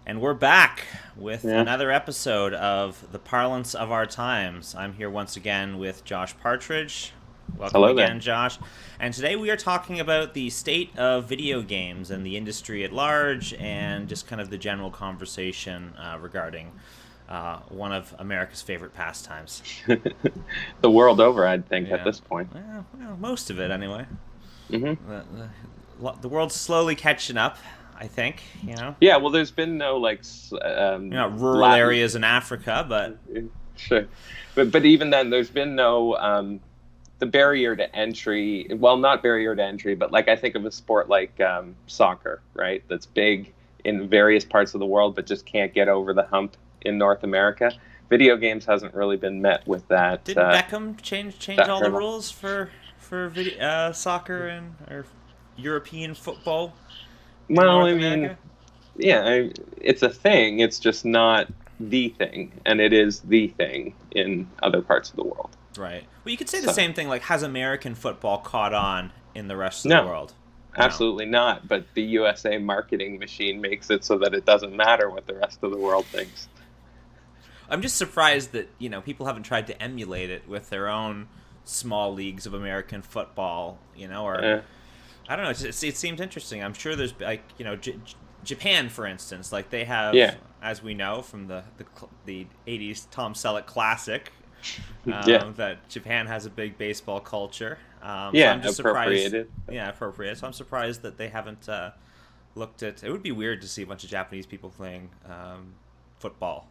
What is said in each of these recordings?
And we're back with Yeah. another episode of the Parlance of Our Times. I'm here once again with Josh Partridge. Welcome Hello there. again, Josh. And today we are talking about the state of video games and the industry at large, and just kind of the general conversation regarding one of America's favorite pastimes. The world over, I'd think, at Yeah. this point. Well, most of it, anyway. Hmm. The world's slowly catching up, I think, you know. Yeah, well, there's been no Rural Latin. areas in Africa, but Sure, but even then, there's been no the barrier to entry. Well, not barrier to entry, but like I think of a sport like soccer, right? That's big in various parts of the world, but just can't get over the hump in North America. Video games hasn't really been met with that. didn't Beckham change That all the hurdle. rules for soccer and or European football in Well, North I mean, America? yeah, it's a thing. It's just not the thing, and it is the thing in other parts of the world. Right. Well, you could say the So, same thing. Like, has American football caught on in the rest of the no, world? No. absolutely not. But the USA marketing machine makes it so that it doesn't matter what the rest of the world thinks. I'm just surprised that people haven't tried to emulate it with their own small leagues of American football. Or Eh, I don't know. It seems interesting. I'm sure there's like Japan, for instance. Like they have, yeah, as we know from the '80s Tom Selleck classic, yeah, that Japan has a big baseball culture. So I'm yeah, just surprised. appropriated. Yeah, appropriate. So I'm surprised that they haven't looked at. It would be weird to see a bunch of Japanese people playing football.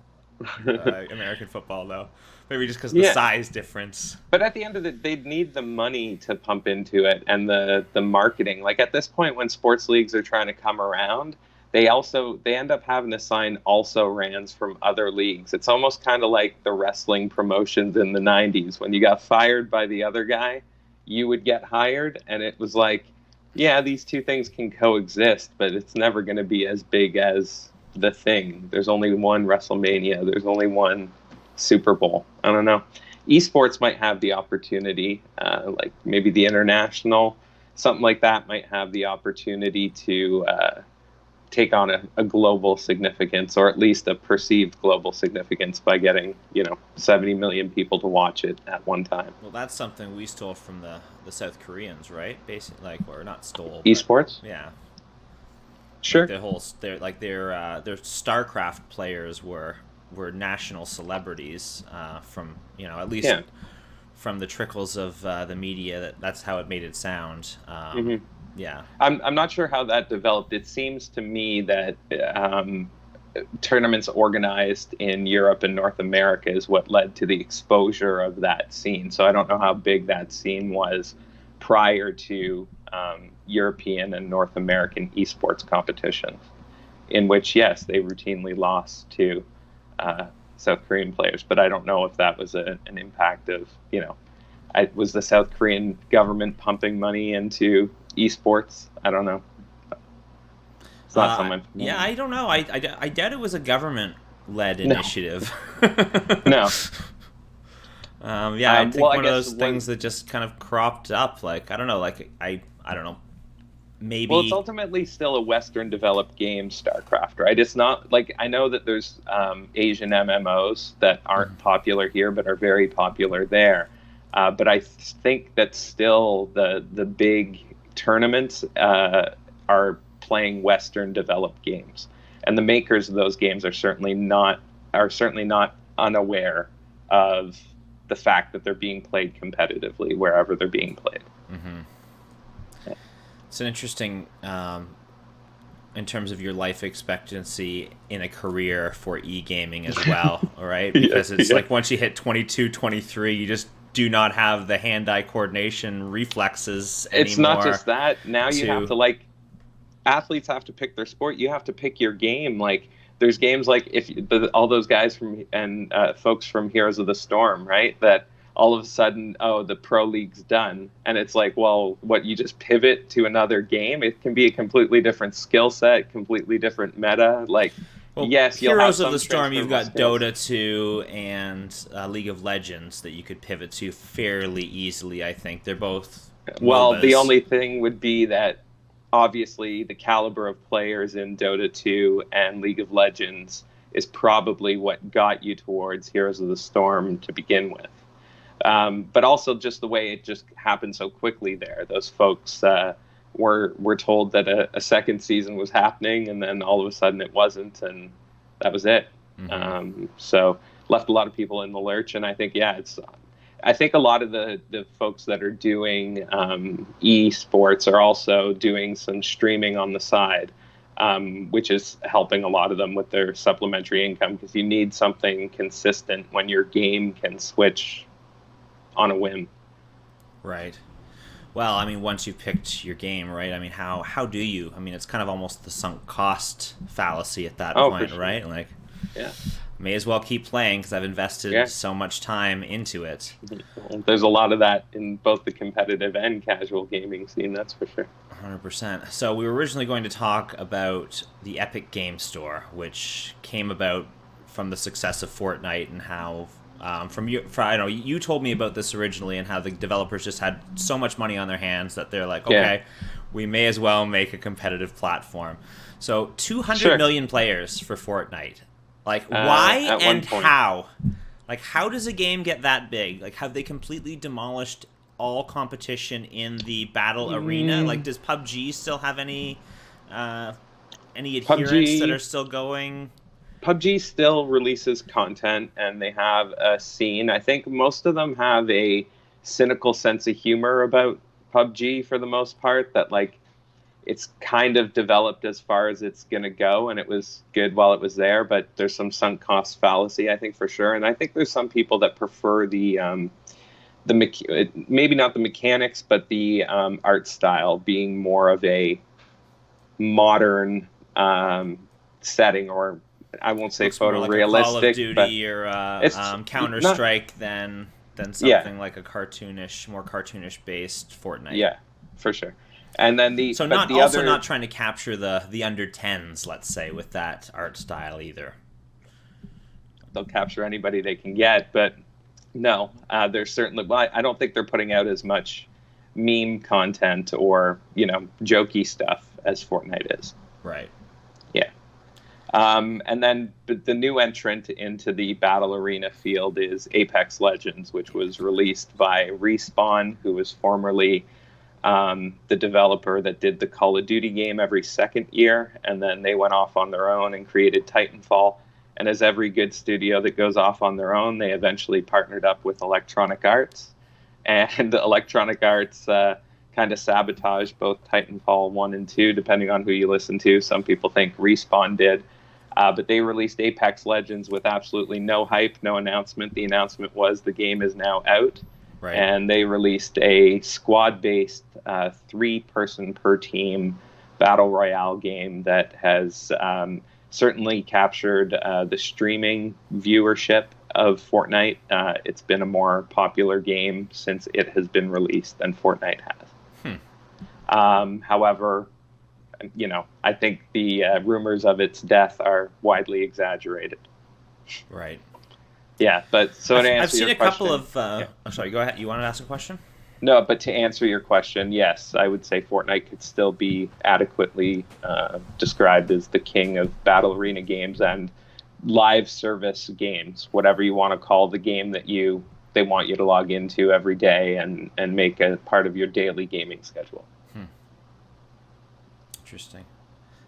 American football, though. Maybe just because of the Yeah, size difference. but at the end of it, they'd need the money to pump into it and the marketing. Like at this point, when sports leagues are trying to come around, they end up having to sign also rans from other leagues. It's almost kind of like the wrestling promotions in the '90s when you got fired by the other guy, you would get hired, and it was like, yeah, these two things can coexist, but it's never going to be as big as the thing. There's only one WrestleMania. There's only one Super Bowl. I don't know. Esports might have the opportunity, like maybe the international, something like that might have the opportunity to take on a global significance, or at least a perceived global significance, by getting 70 million people to watch it at one time. Well, that's something we stole from the South Koreans, right? Basically, like, or not stole, but Esports, yeah, like sure. their StarCraft players were national celebrities from at least Yeah. from the trickles of the media. That's how it made it sound. Hmm. Yeah. I'm not sure how that developed. It seems to me that tournaments organized in Europe and North America is what led to the exposure of that scene. So I don't know how big that scene was prior to European and North American esports competitions, in which, yes, they routinely lost to South Korean players. But I don't know if that was an impact of, was the South Korean government pumping money into esports? I don't know. It's not something. Yeah, I don't know. I doubt it was a government-led No, initiative. no. Yeah, I think Well, I one of guess those things that just kind of cropped up. Like, I don't know. Like, I don't know. well, it's Maybe. ultimately still a Western developed game, StarCraft, right? It's not like, I know that there's Asian MMOs that aren't popular here but are very popular there. But I think that still the big tournaments are playing Western developed games, and the makers of those games are certainly not unaware of the fact that they're being played competitively wherever they're being played. Hmm. It's an interesting, in terms of your life expectancy in a career for e-gaming as well, all right? Yeah, Because it's yeah. like once you hit 22, 23, you just do not have the hand-eye coordination reflexes It's not anymore just that. Now you have to. to, like, athletes have to pick their sport. You have to pick your game. Like, there's games like all those guys from and folks from Heroes of the Storm, right? That all of a sudden, oh, the pro league's done, and it's like, well, what, you just pivot to another game? It can be a completely different skill set, completely different meta. Like, Well, yes, you'll have Heroes of some the Storm, you've transferable got skills. Dota 2 and League of Legends that you could pivot to fairly easily, I think. They're both Well, the MOBAs. only thing would be that obviously the caliber of players in Dota 2 and League of Legends is probably what got you towards Heroes of the Storm to begin with. But also just the way it just happened so quickly there. Those folks were told that a second season was happening, and then all of a sudden it wasn't, and that was it. So left a lot of people in the lurch, and I think, I think a lot of the folks that are doing esports are also doing some streaming on the side, which is helping a lot of them with their supplementary income, because you need something consistent when your game can switch on a whim. Right. Well, I mean, once you've picked your game, right? I mean, how do you? I mean, it's kind of almost the sunk cost fallacy at that point, sure. right? Like, yeah, may as well keep playing because I've invested so much time into it. There's a lot of that in both the competitive and casual gaming scene, that's for sure. 100%. So we were originally going to talk about the Epic Game Store, which came about from the success of Fortnite, and how I don't know, you told me about this originally, and how the developers just had so much money on their hands that they're like, okay, we may as well make a competitive platform. So 200 million players for Fortnite. Like, why and how? Like, how does a game get that big? Like, have they completely demolished all competition in the battle arena? Like, does PUBG still have any adherents that are still going? PUBG still releases content, and they have a scene. I think most of them have a cynical sense of humor about PUBG for the most part, that like it's kind of developed as far as it's going to go, and it was good while it was there, but there's some sunk cost fallacy, I think, for sure. And I think there's some people that prefer maybe not the mechanics, but the art style being more of a modern setting, or I won't say photorealistic, like Call of Duty or Counter-Strike than something like a more cartoonish based Fortnite. Yeah, for sure. And then not trying to capture the under 10s, let's say, with that art style either. They'll capture anybody they can get, but no, there's certainly. Well, I don't think they're putting out as much meme content or jokey stuff as Fortnite is. Right. Yeah. And then the new entrant into the battle arena field is Apex Legends, which was released by Respawn, who was formerly the developer that did the Call of Duty game every second year, and then they went off on their own and created Titanfall. And as every good studio that goes off on their own, they eventually partnered up with Electronic Arts, and Electronic Arts kind of sabotaged both Titanfall 1 and 2, depending on who you listen to. Some people think Respawn did. But they released Apex Legends with absolutely no hype, no announcement. The announcement was the game is now out. Right. And they released a squad-based 3-person per team battle royale game that has certainly captured the streaming viewership of Fortnite. It's been a more popular game since it has been released than Fortnite has. However, I think the rumors of its death are widely exaggerated. Right. Yeah, but so to answer I've seen your a question, couple of. I'm sorry. Go ahead. You want to ask a question? No, but to answer your question, yes, I would say Fortnite could still be adequately described as the king of battle arena games and live service games, whatever you want to call the game that they want you to log into every day and make a part of your daily gaming schedule. Interesting.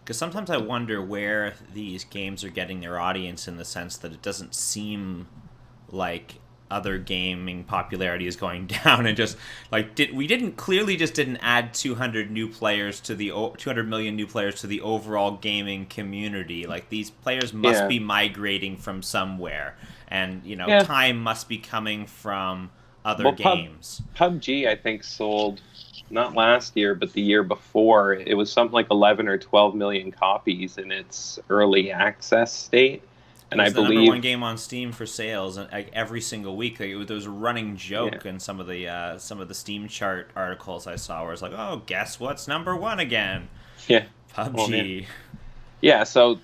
Because sometimes I wonder where these games are getting their audience, in the sense that it doesn't seem like other gaming popularity is going down, and just like we didn't add 200 new players to the 200 million new players to the overall gaming community. Like, these players must be migrating from somewhere, and time must be coming from other games. PUBG, I think, sold, not last year, but the year before, it was something like 11 or 12 million copies in its early access state. And I believe the number one game on Steam for sales, and like every single week, there was a running joke in some of the Steam chart articles I saw, where it's like, oh, guess what's number one again? Yeah, PUBG. Yeah, so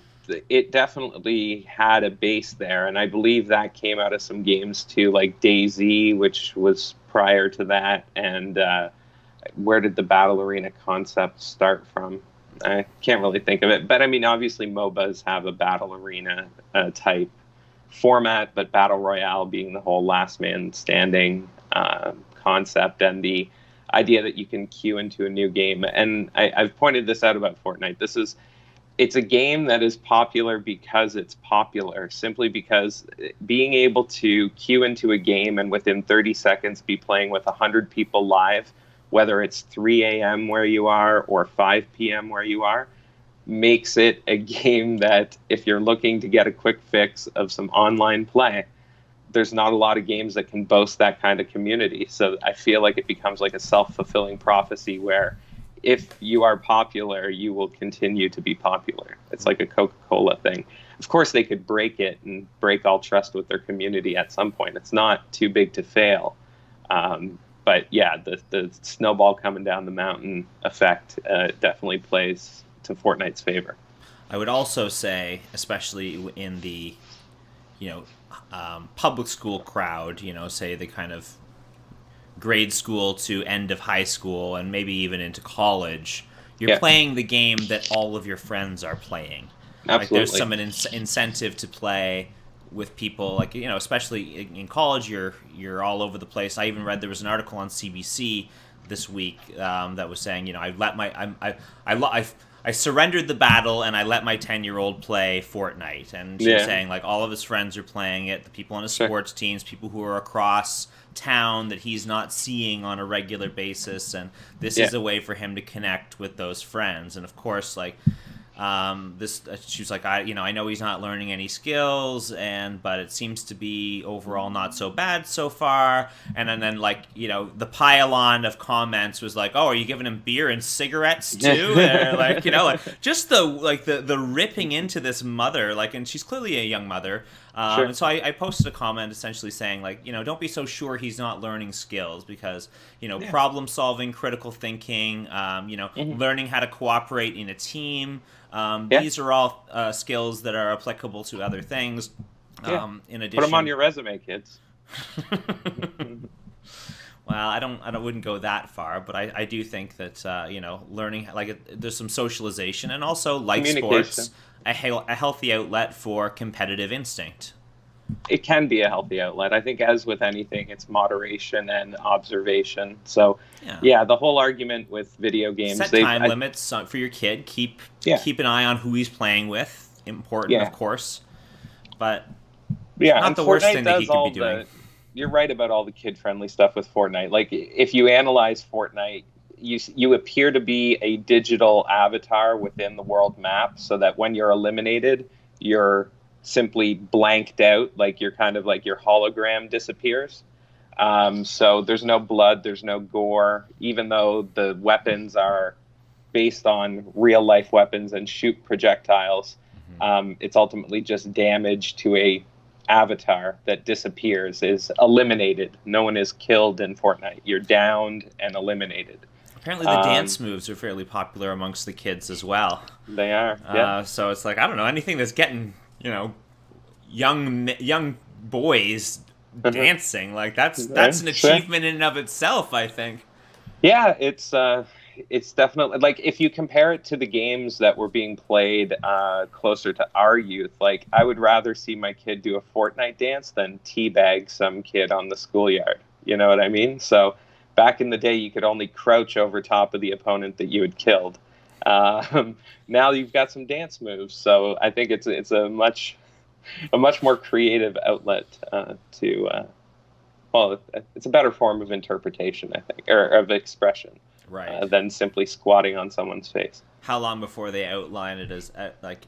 it definitely had a base there, and I believe that came out of some games too, like DayZ, which was prior to that, and where did the battle arena concept start from? I can't really think of it, but I mean, obviously MOBAs have a battle arena type format, but battle royale being the whole last man standing concept, and the idea that you can queue into a new game. And I've pointed this out about Fortnite. It's a game that is popular because it's popular, simply because being able to queue into a game and within 30 seconds be playing with 100 people live, whether it's 3 a.m. where you are or 5 p.m. where you are, makes it a game that if you're looking to get a quick fix of some online play, there's not a lot of games that can boast that kind of community. So I feel like it becomes like a self-fulfilling prophecy where if you are popular, you will continue to be popular. It's like a Coca-Cola thing. Of course, they could break it and break all trust with their community at some point. It's not too big to fail. But yeah, the snowball coming down the mountain effect definitely plays to Fortnite's favor. I would also say, especially in the, public school crowd, say the kind of grade school to end of high school and maybe even into college, you're playing the game that all of your friends are playing. Absolutely. Like there's some incentive to play with people, like, especially in college, you're all over the place. I even read there was an article on CBC this week that was saying, I surrendered the battle and I let my 10-year-old play Fortnite. And she was saying, like, all of his friends are playing it, the people on his sports teams, people who are across town that he's not seeing on a regular basis. And this is a way for him to connect with those friends. And, of course, like, she was like, I know he's not learning any skills, but it seems to be overall not so bad so far. And then like, the pile-on of comments was like, oh, are you giving him beer and cigarettes too? Like, just the ripping into this mother, like, and she's clearly a young mother. And so I posted a comment essentially saying, like, don't be so sure he's not learning skills because, problem solving, critical thinking, learning how to cooperate in a team. These are all skills that are applicable to other things. In addition, put them on your resume, kids. Well, I wouldn't go that far, but I do think that learning, like, there's some socialization, and also, like sports, a healthy outlet for competitive instinct. It can be a healthy outlet. I think, as with anything, it's moderation and observation. So, the whole argument with video games, set time limits for your kid. Keep an eye on who he's playing with. Important, of course, but not the worst thing that he could be doing. You're right about all the kid-friendly stuff with Fortnite. Like, if you analyze Fortnite, you appear to be a digital avatar within the world map, so that when you're eliminated, you're simply blanked out, like you're kind of like your hologram disappears. So there's no blood, there's no gore, even though the weapons are based on real life weapons and shoot projectiles. It's ultimately just damage to a avatar that disappears, is eliminated. No one is killed in Fortnite. You're downed and eliminated. Apparently the dance moves are fairly popular amongst the kids as well. They are. So it's like, I don't know, anything that's getting, young boys dancing, like that's an achievement in and of itself, I think. Yeah, it's definitely, like, if you compare it to the games that were being played closer to our youth, like, I would rather see my kid do a Fortnite dance than teabag some kid on the schoolyard. You know what I mean? So back in the day, you could only crouch over top of the opponent that you had killed. Now you've got some dance moves, so I think it's a much more creative outlet it's a better form of interpretation, I think, or of expression, right? Than simply squatting on someone's face. How long before they outline it as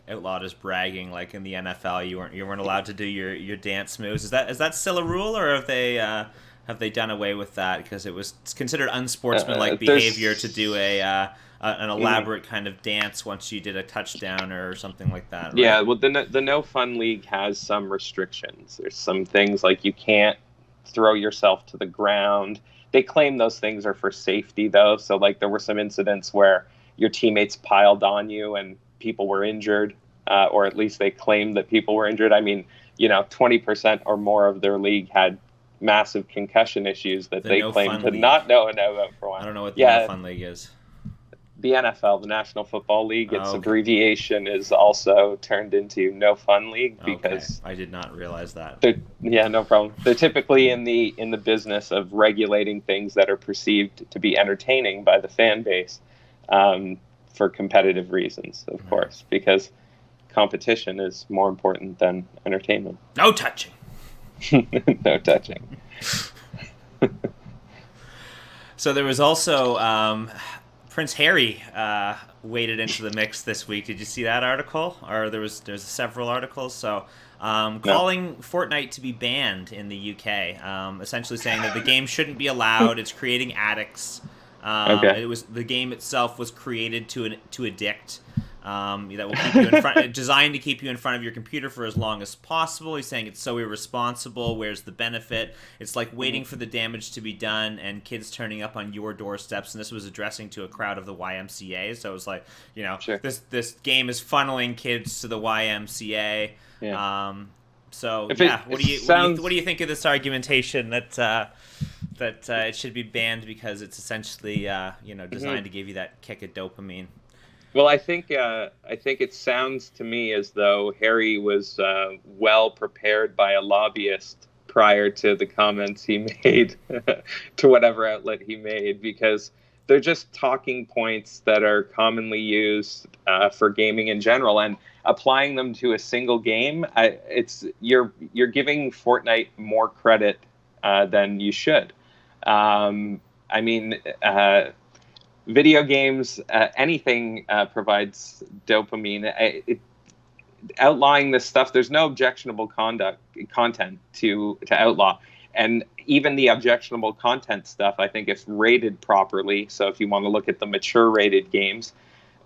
outlawed as bragging, like in the NFL, you weren't allowed to do your dance moves? Is that still a rule, or have they done away with that because it was considered unsportsmanlike behavior to do an elaborate kind of dance once you did a touchdown or something like that? Right? Yeah, well, the No Fun League has some restrictions. There's some things like you can't throw yourself to the ground. They claim those things are for safety, though. So, like, there were some incidents where your teammates piled on you and people were injured, or at least they claimed that people were injured. I mean, 20% or more of their league had massive concussion issues that The they No claim Fun to League. not know about for a while. I don't know what the Yeah, No Fun League is. the NFL, the National Football League, its Oh, okay. abbreviation is also turned into No Fun League Okay, because I did not realize that. no problem. They're typically in the business of regulating things that are perceived to be entertaining by the fan base, for competitive reasons, of course, because competition is more important than entertainment. No touching. No touching. So there was also Prince Harry waded into the mix this week. Did you see that article? Or there's several articles. So calling Fortnite to be banned in the UK, essentially saying that the game shouldn't be allowed. It's creating addicts. Okay. It was the game itself was created to addict. That will keep you in front, designed to keep you in front of your computer for as long as possible. He's saying it's so irresponsible. Where's the benefit? It's like waiting for the damage to be done and kids turning up on your doorsteps. And this was addressing to a crowd of the YMCA. So it was like, Sure. this game is funneling kids to the YMCA. Yeah. What do you think of this argumentation that it should be banned because it's essentially designed to give you that kick of dopamine? Well, I think it sounds to me as though Harry was well prepared by a lobbyist prior to the comments he made to whatever outlet he made, because they're just talking points that are commonly used for gaming in general, and applying them to a single game. You're giving Fortnite more credit than you should. Video games, anything provides dopamine. Outlawing this stuff, there's no objectionable content to outlaw. And even the objectionable content stuff, I think if rated properly, so if you want to look at the mature rated games,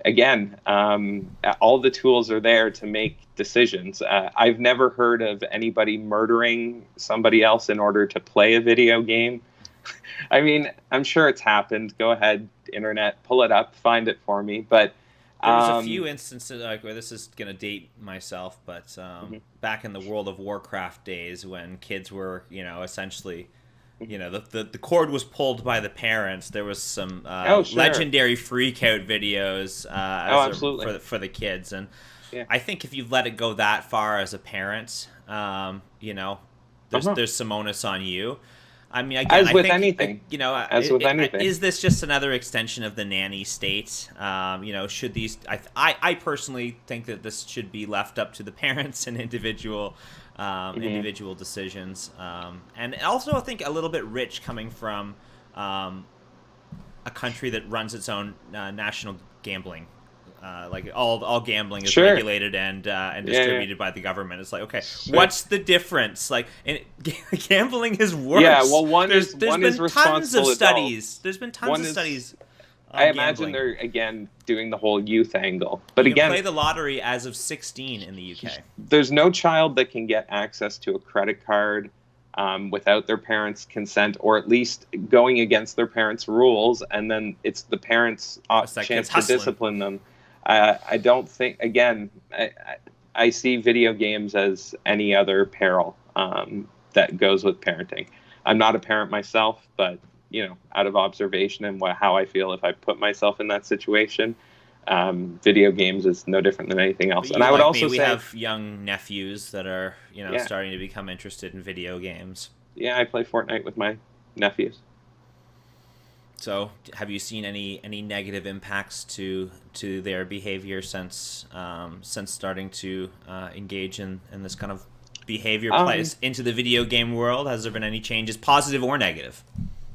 again, all the tools are there to make decisions. I've never heard of anybody murdering somebody else in order to play a video game. I mean, I'm sure it's happened. Go ahead, internet, pull it up, find it for me. But there's a few instances where this is going to date myself, but back in the World of Warcraft days when kids were, essentially, the cord was pulled by the parents. There was some legendary freakout videos absolutely. for the kids, and I think if you let it go that far as a parent, there's some onus on you. I mean, again, as with anything, is this just another extension of the nanny state? Should these? I personally think that this should be left up to the parents and individual decisions. And also, I think a little bit rich coming from a country that runs its own national gambling. Like all gambling is regulated and distributed by the government. It's like, okay, what's the difference? Like, gambling is worse. Yeah, well, there's been tons of studies. There's been tons of studies. I imagine they're again doing the whole youth angle, but you can play the lottery as of 16 in the UK. There's no child that can get access to a credit card without their parents' consent, or at least going against their parents' rules, and then it's the parents' chance to discipline them. I don't think, again, I see video games as any other peril that goes with parenting. I'm not a parent myself, but, out of observation and how I feel if I put myself in that situation, video games is no different than anything else. And I would also say we have young nephews that are, starting to become interested in video games. Yeah, I play Fortnite with my nephews. So, have you seen any negative impacts to their behavior since starting to engage in this kind of behavior plays into the video game world? Has there been any changes, positive or negative?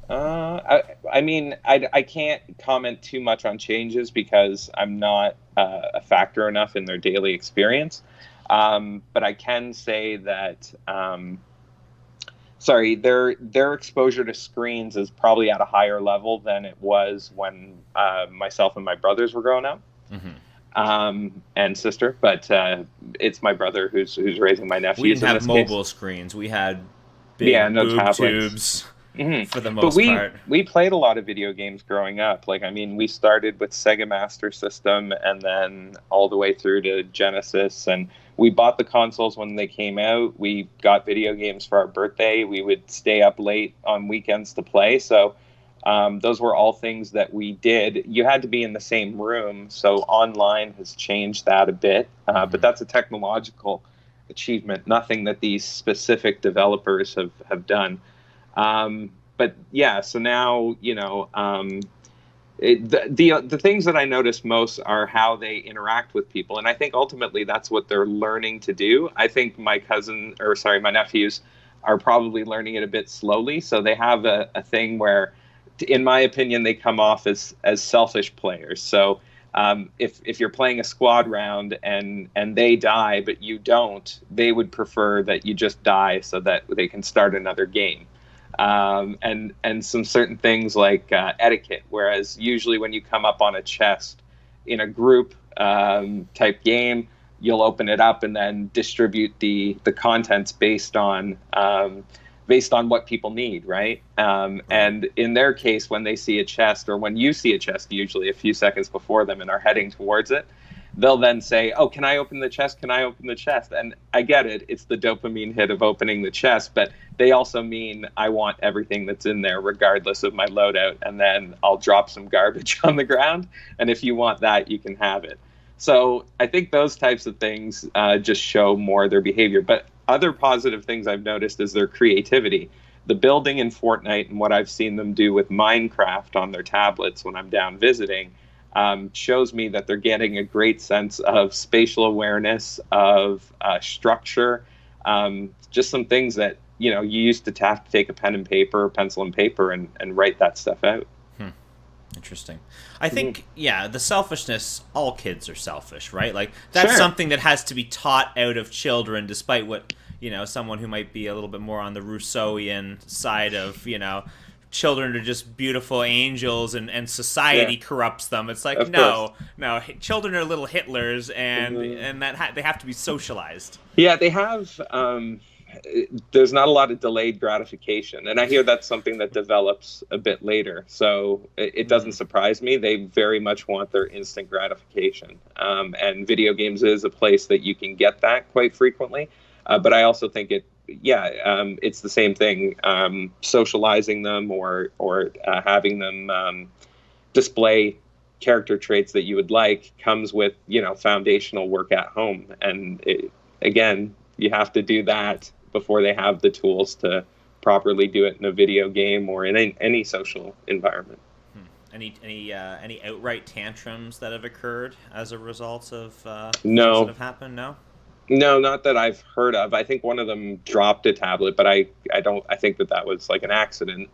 I can't comment too much on changes because I'm not a factor enough in their daily experience. But I can say that their exposure to screens is probably at a higher level than it was when myself and my brothers were growing up, and sister. But it's my brother who's raising my nephews. We didn't have mobile screens. We had big boob tubes for the most part. We played a lot of video games growing up. We started with Sega Master System and then all the way through to Genesis, and we bought the consoles when they came out. We got video games for our birthday. We would stay up late on weekends to play. So those were all things that we did. You had to be in the same room, so online has changed that a bit. But that's a technological achievement, nothing that these specific developers have done. But yeah, so now, the things that I notice most are how they interact with people. And I think ultimately that's what they're learning to do. I think my nephews are probably learning it a bit slowly. So they have a thing where, in my opinion, they come off as selfish players. So if you're playing a squad round and they die, but you don't, they would prefer that you just die so that they can start another game. And some certain things like etiquette, whereas usually when you come up on a chest in a group type game, you'll open it up and then distribute the contents based on what people need, right? And in their case, when they see a chest, or when you see a chest, usually a few seconds before them and are heading towards it, they'll then say, "Oh, can I open the chest? Can I open the chest?" And I get it. It's the dopamine hit of opening the chest, but they also mean I want everything that's in there, regardless of my loadout, and then I'll drop some garbage on the ground, and if you want that, you can have it. So I think those types of things just show more their behavior. But other positive things I've noticed is their creativity. The building in Fortnite and what I've seen them do with Minecraft on their tablets when I'm down visiting shows me that they're getting a great sense of spatial awareness, of structure, just some things that, you used to have to take a pencil and paper and write that stuff out. Interesting. I think, the selfishness, all kids are selfish, right? Like, that's something that has to be taught out of children, despite what, someone who might be a little bit more on the Rousseauian side of, children are just beautiful angels and society corrupts them. It's like, no, children are little Hitlers, and that they have to be socialized. Yeah, they have... there's not a lot of delayed gratification, and I hear that's something that develops a bit later, so it doesn't surprise me. They very much want their instant gratification, and video games is a place that you can get that quite frequently, but I also think it's the same thing. Socializing them or having them display character traits that you would like comes with foundational work at home, and again, you have to do that before they have the tools to properly do it in a video game or in any social environment. Any outright tantrums that have occurred as a result of things No. that have happened? No, not that I've heard of. I think one of them dropped a tablet, but I think that was like an accident.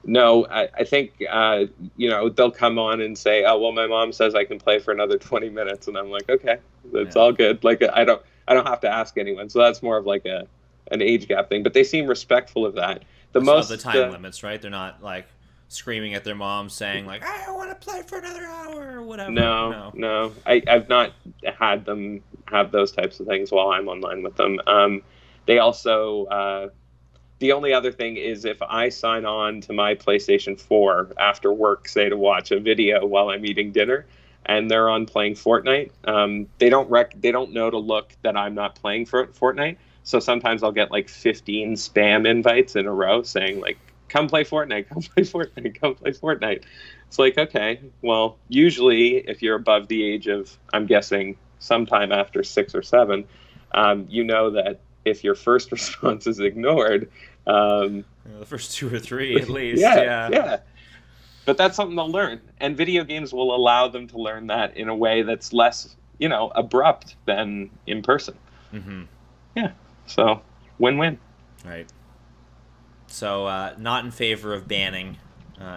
No, I think they'll come on and say, "Oh, well, my mom says I can play for another 20 minutes," and I'm like, "Okay, that's all good." Like I don't have to ask anyone, so that's more of like an age gap thing. But they seem respectful of that. Most of the time limits, right? They're not like screaming at their mom saying like, "I want to play for another hour" or whatever. No. I've not had them have those types of things while I'm online with them. They also the only other thing is if I sign on to my PlayStation 4 after work, say to watch a video while I'm eating dinner, and they're on playing Fortnite, they don't know to look that I'm not playing for Fortnite. So sometimes I'll get like 15 spam invites in a row saying like, "Come play Fortnite, come play Fortnite, come play Fortnite." It's like, okay, well, usually if you're above the age of, I'm guessing, sometime after 6 or 7, that if your first response is ignored, the first 2 or 3 at least. Yeah. But that's something they'll learn, and video games will allow them to learn that in a way that's less, abrupt than in person. Mm-hmm. Yeah. So win-win. Right. So not in favor of banning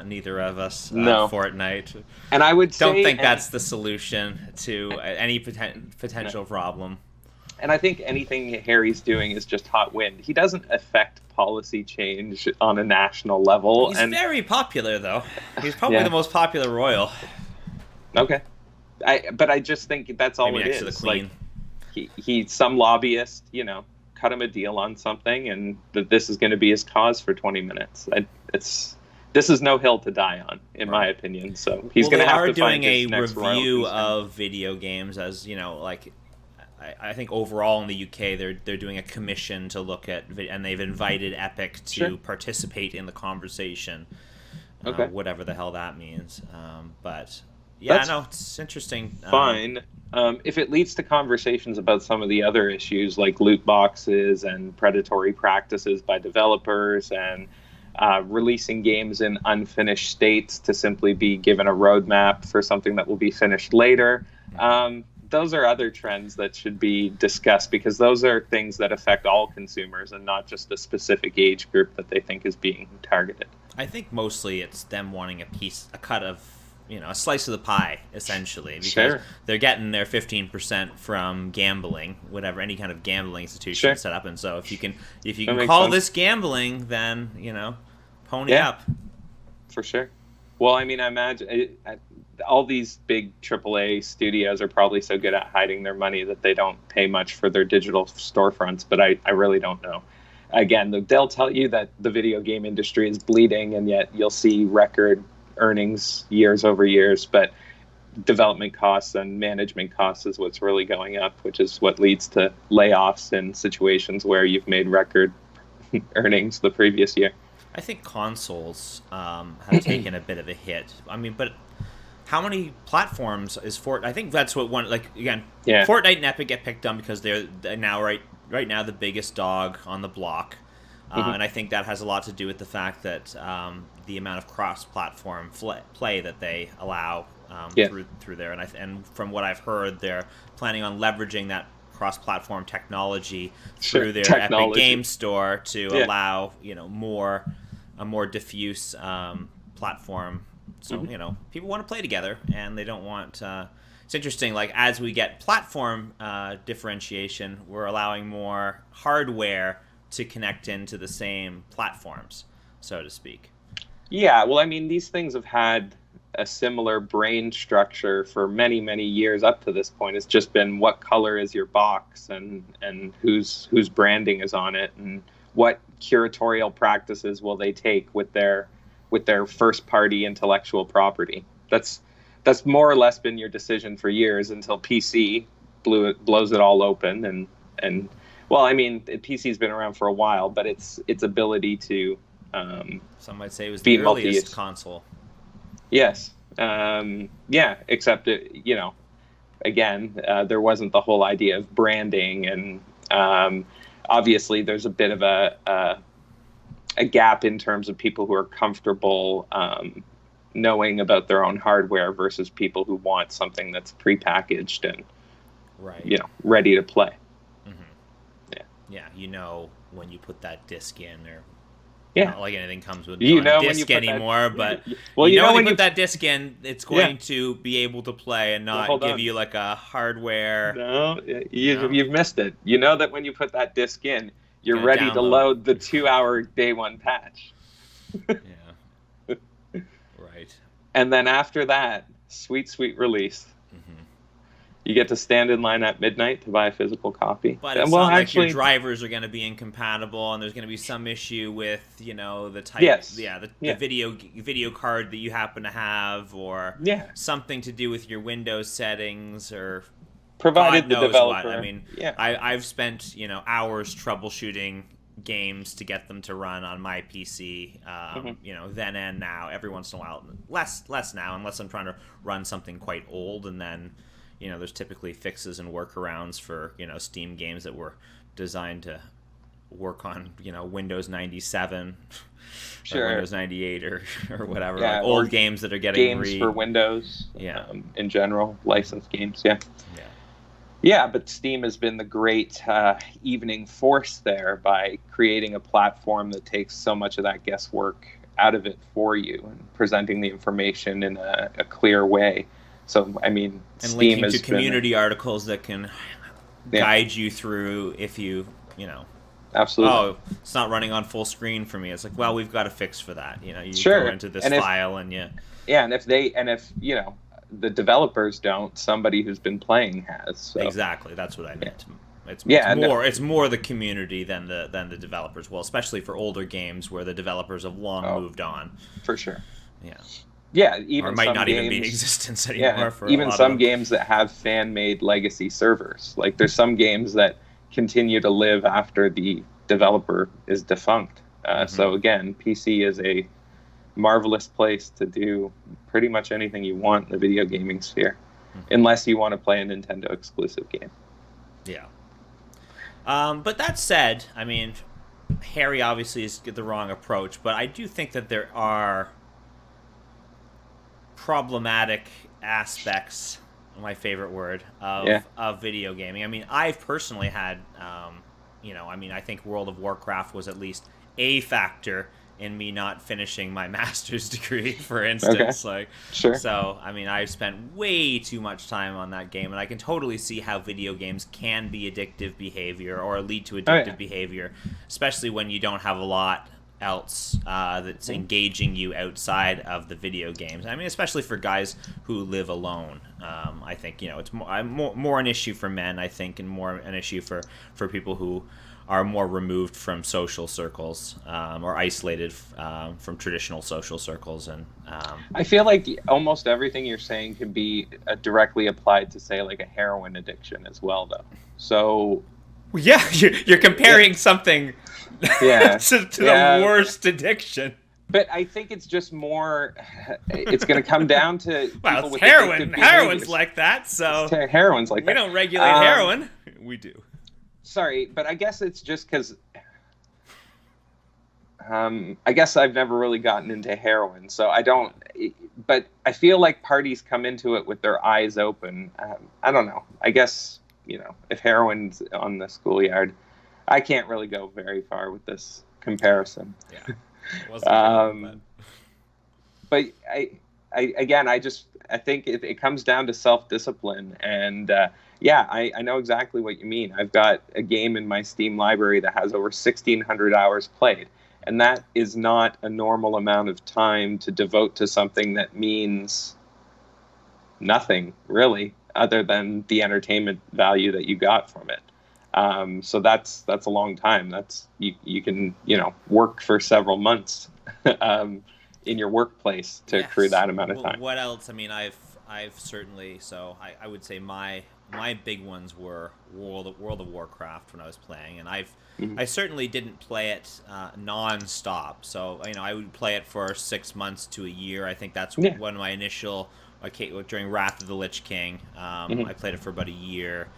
neither of us Fortnite. And I would don't think that's the solution to any potential problem. And I think anything Harry's doing is just hot wind. He doesn't affect policy change on a national level. He's very popular, though. He's probably the most popular royal. Okay. But I just think that's all Maybe it next is. To the Queen. Like, he's some lobbyist, cut him a deal on something, and that this is going to be his cause for 20 minutes. This is no hill to die on, in my opinion. So he's going to have to find his next royal. They are doing a review of video games, as I think overall in the UK they're doing a commission to look at, and they've invited Epic to participate in the conversation, whatever the hell that means. But yeah, That's no, it's interesting. fine. If it leads to conversations about some of the other issues like loot boxes and predatory practices by developers and releasing games in unfinished states to simply be given a roadmap for something that will be finished later. Those are other trends that should be discussed, because those are things that affect all consumers and not just a specific age group that they think is being targeted. I think mostly it's them wanting a cut of, a slice of the pie, essentially, because they're getting their 15% from gambling, whatever, any kind of gambling institution set up. And so if you can call this gambling, then, pony up. For sure. Well, I mean, I imagine all these big AAA studios are probably so good at hiding their money that they don't pay much for their digital storefronts, but I really don't know. Again, they'll tell you that the video game industry is bleeding, and yet you'll see record earnings years over years, but development costs and management costs is what's really going up, which is what leads to layoffs in situations where you've made record earnings the previous year. I think consoles have taken a bit of a hit. I mean, but how many platforms is Fortnite? I think that's what Fortnite and Epic get picked on because they're now right now the biggest dog on the block. And I think that has a lot to do with the fact that the amount of cross-platform play that they allow through there. And from what I've heard, they're planning on leveraging that cross-platform technology through their Epic Game Store to allow a more diffuse platform. So people want to play together, and they don't want. It's interesting. Like as we get platform differentiation, we're allowing more hardware to connect into the same platforms, so to speak. Yeah, well, I mean, these things have had a similar brain structure for many, many years up to this point. It's just been what color is your box and whose branding is on it, and what curatorial practices will they take with their first party intellectual property. That's more or less been your decision for years until PC blows it all open and well, I mean, PC's been around for a while, but its ability to some might say it was the earliest console. Yes. Except again, there wasn't the whole idea of branding, and obviously there's a bit of a gap in terms of people who are comfortable knowing about their own hardware versus people who want something that's prepackaged and ready to play. Yeah, when you put that disc in, or not like anything comes with disc anymore, but when you put that disc in, it's going to be able to play and not give you like a hardware. No, you've missed it. You know that when you put that disc in, you're ready to load the 2-hour day one patch. Yeah. Right. And then after that, sweet release. You get to stand in line at midnight to buy a physical copy. But it's not like your drivers are going to be incompatible, and there's going to be some issue with, the type, the video card that you happen to have, or something to do with your Windows settings, or provided the developer. What. I mean, I've spent hours troubleshooting games to get them to run on my PC. Then and now, every once in a while, less now, unless I'm trying to run something quite old, and then. There's typically fixes and workarounds for, Steam games that were designed to work on, Windows 97 or Windows 98 or whatever. Yeah, like old games that are getting games for Windows in general, licensed games, Yeah, but Steam has been the great evening force there by creating a platform that takes so much of that guesswork out of it for you and presenting the information in a clear way. So, I mean, and Steam linking to community articles that can guide you through if you, Absolutely. Oh, it's not running on full screen for me. It's like, well, we've got a fix for that. You go into this file and Yeah, and if the developers don't, somebody who's been playing has. So. Exactly, that's what I meant. It's more the community than the developers. Well, especially for older games where the developers have long moved on. For sure. Yeah. Yeah, or even might some not even be in games. existence Yeah, anymore for a even lot of some them. games that have fan-made legacy servers. Like there's some games that continue to live after the developer is defunct. Hmm. So again, PC is a marvelous place to do pretty much anything you want in the video gaming sphere, Hmm. unless you want to play a Nintendo exclusive game. Yeah. But that said, I mean, Harry obviously is the wrong approach, but I do think that there are problematic aspects, my favorite word, Yeah. of video gaming. I mean, I've personally had, I think World of Warcraft was at least a factor in me not finishing my master's degree, for Okay. instance. Like, Sure. so I mean, I've spent way too much time on that game, and I can totally see how video games can be addictive behavior or lead to Oh yeah. addictive behavior, especially when you don't have a lot else that's Mhm. engaging you outside of the video games. I mean, especially for guys who live alone. I think it's more an issue for men. I think, and more an issue for people who are more removed from social circles or isolated from traditional social circles. And I feel like almost everything you're saying can be directly applied to, say, like a heroin addiction as well, though. So yeah, you're yeah, comparing something yeah, to the yeah. worst addiction. But I think it's just more. It's going to come down to Well, people it's with addictive heroin. Heroin's behaviors. like that, so Heroin's like we that. don't regulate heroin. We do. Sorry, but I guess it's just because I guess I've never really gotten into heroin, so I don't. But I feel like parties come into it with their eyes open. I don't know. I guess if heroin's on the schoolyard, I can't really go very far with this comparison. Yeah, it wasn't a good one, but But again, I think it comes down to self-discipline, and yeah, I know exactly what you mean. I've got a game in my Steam library that has over 1,600 hours played, and that is not a normal amount of time to devote to something that means nothing really, other than the entertainment value that you got from it. So that's a long time. That's you can work for several months in your workplace to accrue yes. that amount of Well, time. what else? I mean, I've certainly, so I would say my big ones were World of Warcraft when I was playing, and Mhm. I certainly didn't play it non-stop. So I would play it for 6 months to a year. I think that's Yeah. one of my initial, during Wrath of the Lich King. Mhm. I played it for about a year,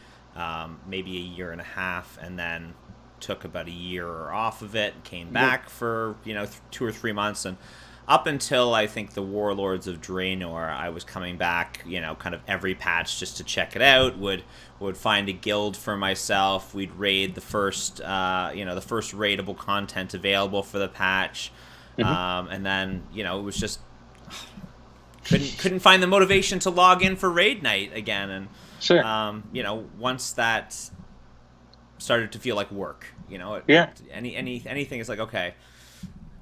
maybe a year and a half, and then took about a year off of it, came Yeah. back for 2 or 3 months, and up until I think the Warlords of Draenor, I was coming back, kind of every patch just to check it out. Would find a guild for myself. We'd raid the first raidable content available for the patch, Mhm. and then it was just couldn't find the motivation to log in for raid night again. And Sure. once that started to feel like work, Yeah. anything is like, okay,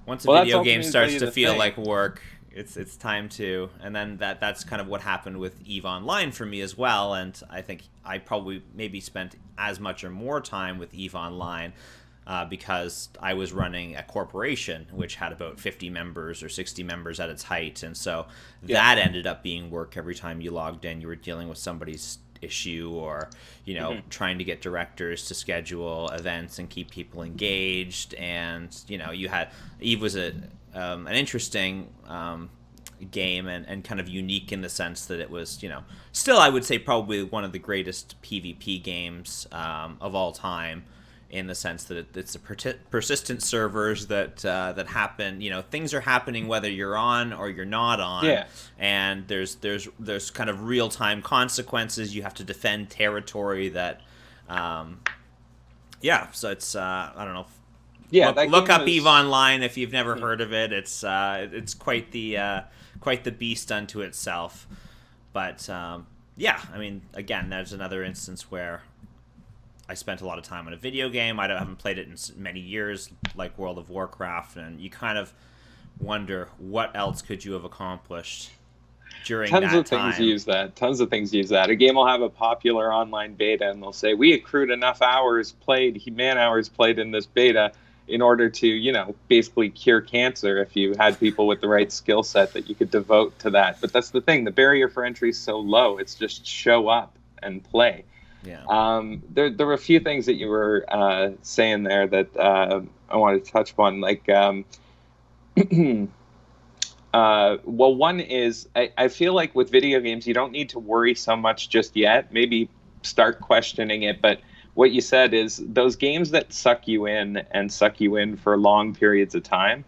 once a Well, that's video game starts ultimately to the feel thing. like work, it's time to. And then that's kind of what happened with EVE Online for me as well. And I think I probably maybe spent as much or more time with EVE Online because I was running a corporation which had about 50 members or 60 members at its height, and so Yeah. that ended up being work every time you logged in. You were dealing with somebody's issue, or trying to get directors to schedule events and keep people engaged. And you had Eve was an interesting game, and kind of unique in the sense that it was still, I would say, probably one of the greatest PvP games of all time, in the sense that it's a persistent servers that happen. Things are happening whether you're on or you're not on. Yeah. And there's kind of real time consequences. You have to defend territory that. Yeah, so it's I don't know. Yeah. Look game up was, Eve Online if you've never heard of it. It's quite the beast unto itself. But yeah, I mean, again, there's another instance where I spent a lot of time on a video game. I haven't played it in many years, like World of Warcraft, and you kind of wonder what else could you have accomplished during Tons that of things time. use that. Tons of things use that. A game will have a popular online beta, and they'll say, "We accrued enough hours played, man hours played in this beta," in order to, basically cure cancer if you had people with the right skill set that you could devote to that. But that's the thing. The barrier for entry is so low. It's just show up and play. Yeah. There were a few things that you were saying there that I wanted to touch upon. Like, well, one is I feel like with video games, you don't need to worry so much just yet. Maybe start questioning it. But what you said is those games that suck you in for long periods of time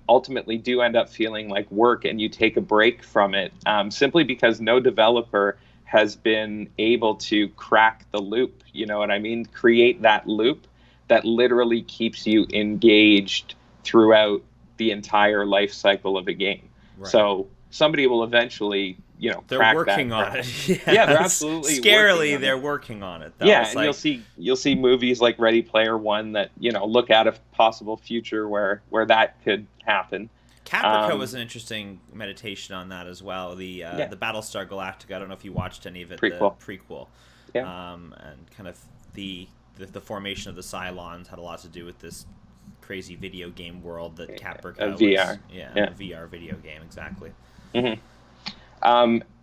ultimately do end up feeling like work, and you take a break from it simply because no developer has been able to crack the loop. You know what I mean? Create that loop that literally keeps you engaged throughout the entire life cycle of a game. Right. So somebody will eventually, they're crack working that on it. Yeah, they're absolutely scarily they're working on it. Yeah, and you'll see movies like Ready Player One that look at a possible future where that could happen. Caprica was an interesting meditation on that as well. The Battlestar Galactica. I don't know if you watched any of it. Prequel. The prequel. Yeah. And kind of the formation of the Cylons had a lot to do with this crazy video game world that Caprica was. VR. Yeah, VR video game, exactly. Mm-hmm.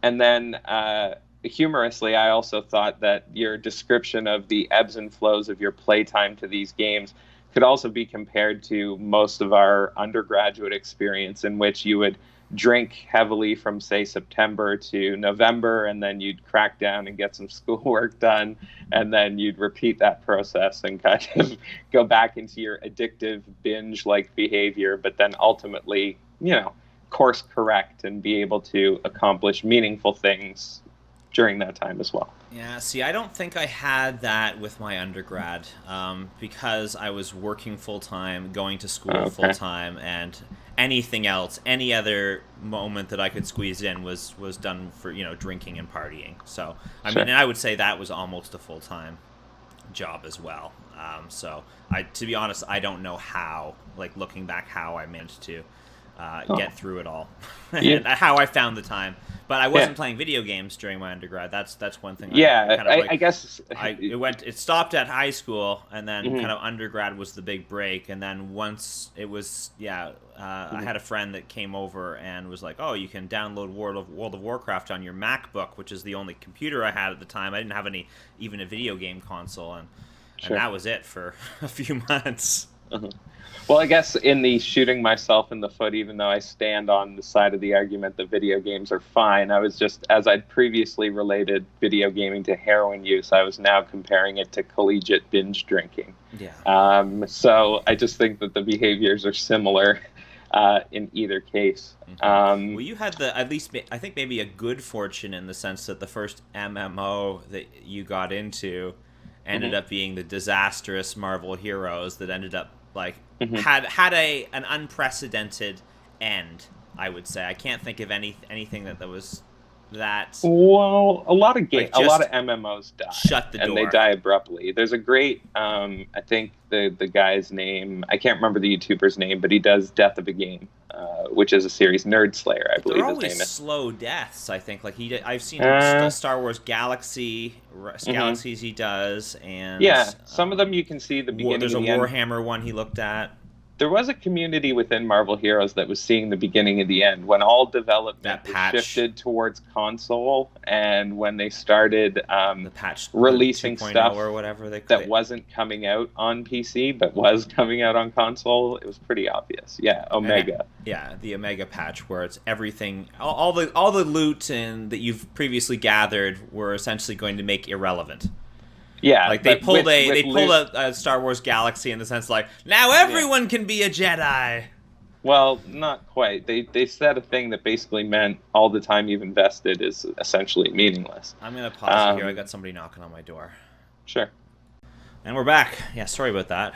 And then humorously, I also thought that your description of the ebbs and flows of your playtime to these games could also be compared to most of our undergraduate experience, in which you would drink heavily from, say, September to November, and then you'd crack down and get some schoolwork done, and then you'd repeat that process and kind of go back into your addictive binge-like behavior, but then ultimately, course correct and be able to accomplish meaningful things during that time as well. Yeah, see, I don't think I had that with my undergrad because I was working full-time, going to school full-time, and anything else, any other moment that I could squeeze in was done for, drinking and partying. So, I mean, and I would say that was almost a full-time job as well. So, to be honest, I don't know how, like looking back, how I managed to get through it all and how I found the time. But I wasn't playing video games during my undergrad. That's one thing. I guess it stopped at high school, and then kind of undergrad was the big break. And then once it was, I had a friend that came over and was like, "Oh, you can download World of Warcraft on your MacBook," which is the only computer I had at the time. I didn't have even a video game console, and that was it for a few months. Well, I guess in the shooting myself in the foot, even though I stand on the side of the argument that video games are fine, I was just, as I'd previously related video gaming to heroin use, I was now comparing it to collegiate binge drinking. Yeah. So I just think that the behaviors are similar in either case. Well, you had at least, I think maybe a good fortune in the sense that the first MMO that you got into ended up being the disastrous Marvel Heroes that ended up had an unprecedented end. I would say I can't think of anything that was that. Well, a lot of MMOs die. Shut the door. And they die abruptly. There's a great, I think the guy's name, I can't remember the YouTuber's name, but he does Death of a Game, which is a series, Nerd Slayer, I believe his name is. They're always slow deaths, I think. I've seen Star Wars Galaxies he does, and some of them you can see the beginning. There's a Warhammer Warhammer one he looked at. There was a community within Marvel Heroes that was seeing the beginning and the end when all development shifted towards console, and when they started the patch releasing stuff or whatever that wasn't coming out on PC but was coming out on console. It was pretty obvious. Yeah, Omega. The Omega patch, where it's everything, all the loot that you've previously gathered were essentially going to make irrelevent. Yeah, like they pulled a Star Wars Galaxy in the sense now everyone can be a Jedi. Well, not quite. They said a thing that basically meant all the time you've invested is essentially meaningless. I'm gonna pause here. I got somebody knocking on my door. Sure. And we're back. Yeah, sorry about that.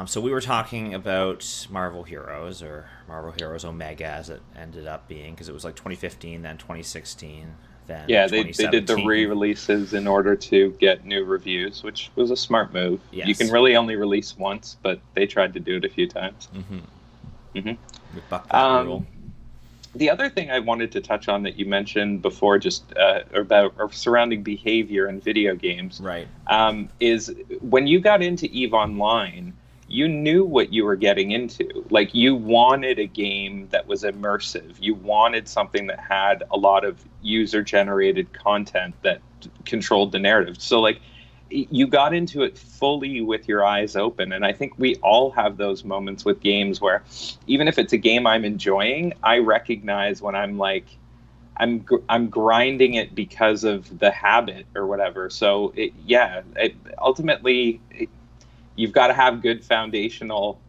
So we were talking about Marvel Heroes, or Marvel Heroes Omega as it ended up being, because it was 2015, then 2016. They did the re-releases in order to get new reviews, which was a smart move. Yes. You can really only release once, but they tried to do it a few times. We bucked that rule. The other thing I wanted to touch on that you mentioned before, just about or surrounding behavior in video games, Right. is when you got into EVE Online, you knew what you were getting into. Like, you wanted a game that was immersive. You wanted something that had a lot of user-generated content that controlled the narrative. So, like, you got into it fully with your eyes open. And I think we all have those moments with games where, even if it's a game I'm enjoying, I recognize when I'm like, I'm grinding it because of the habit or whatever. So ultimately, you've got to have good foundational,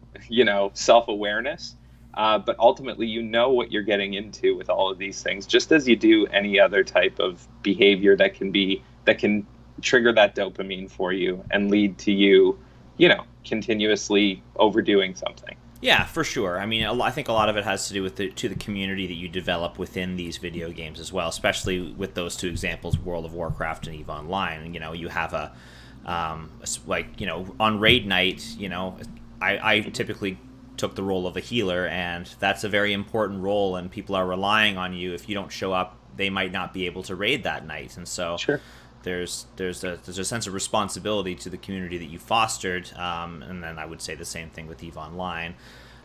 self-awareness. But ultimately, you know what you're getting into with all of these things, just as you do any other type of behavior that can trigger that dopamine for you and lead to you, continuously overdoing something. Yeah, for sure. I mean, I think a lot of it has to do with the community that you develop within these video games as well, especially with those two examples, World of Warcraft and EVE Online. You have on raid night, I typically took the role of a healer, and that's a very important role, and people are relying on you. If you don't show up, they might not be able to raid that night, and so Sure. there's a sense of responsibility to the community that you fostered, and then I would say the same thing with EVE Online.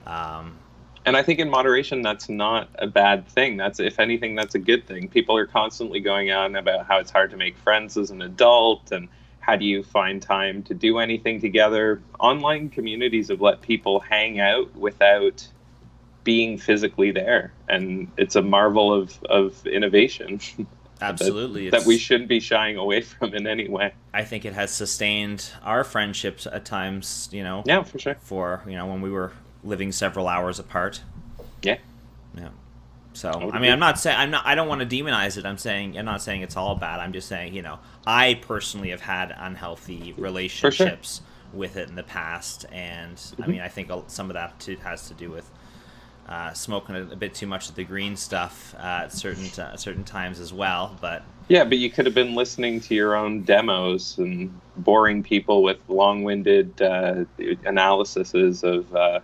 And I think in moderation, that's not a bad thing. That's, if anything, that's a good thing. People are constantly going on about how it's hard to make friends as an adult, and how do you find time to do anything together. Online communities have let people hang out without being physically there, and it's a marvel of innovation. Absolutely, that we shouldn't be shying away from in any way. I think it has sustained our friendships at times. Yeah, for sure. For when we were living several hours apart. Yeah. Yeah. So I mean, I don't want to demonize it. I'm not saying it's all bad. I'm just saying, I personally have had unhealthy relationships with it in the past, and I mean, I think some of that too has to do with smoking a bit too much of the green stuff at certain times as well. But you could have been listening to your own demos and boring people with long-winded analyses of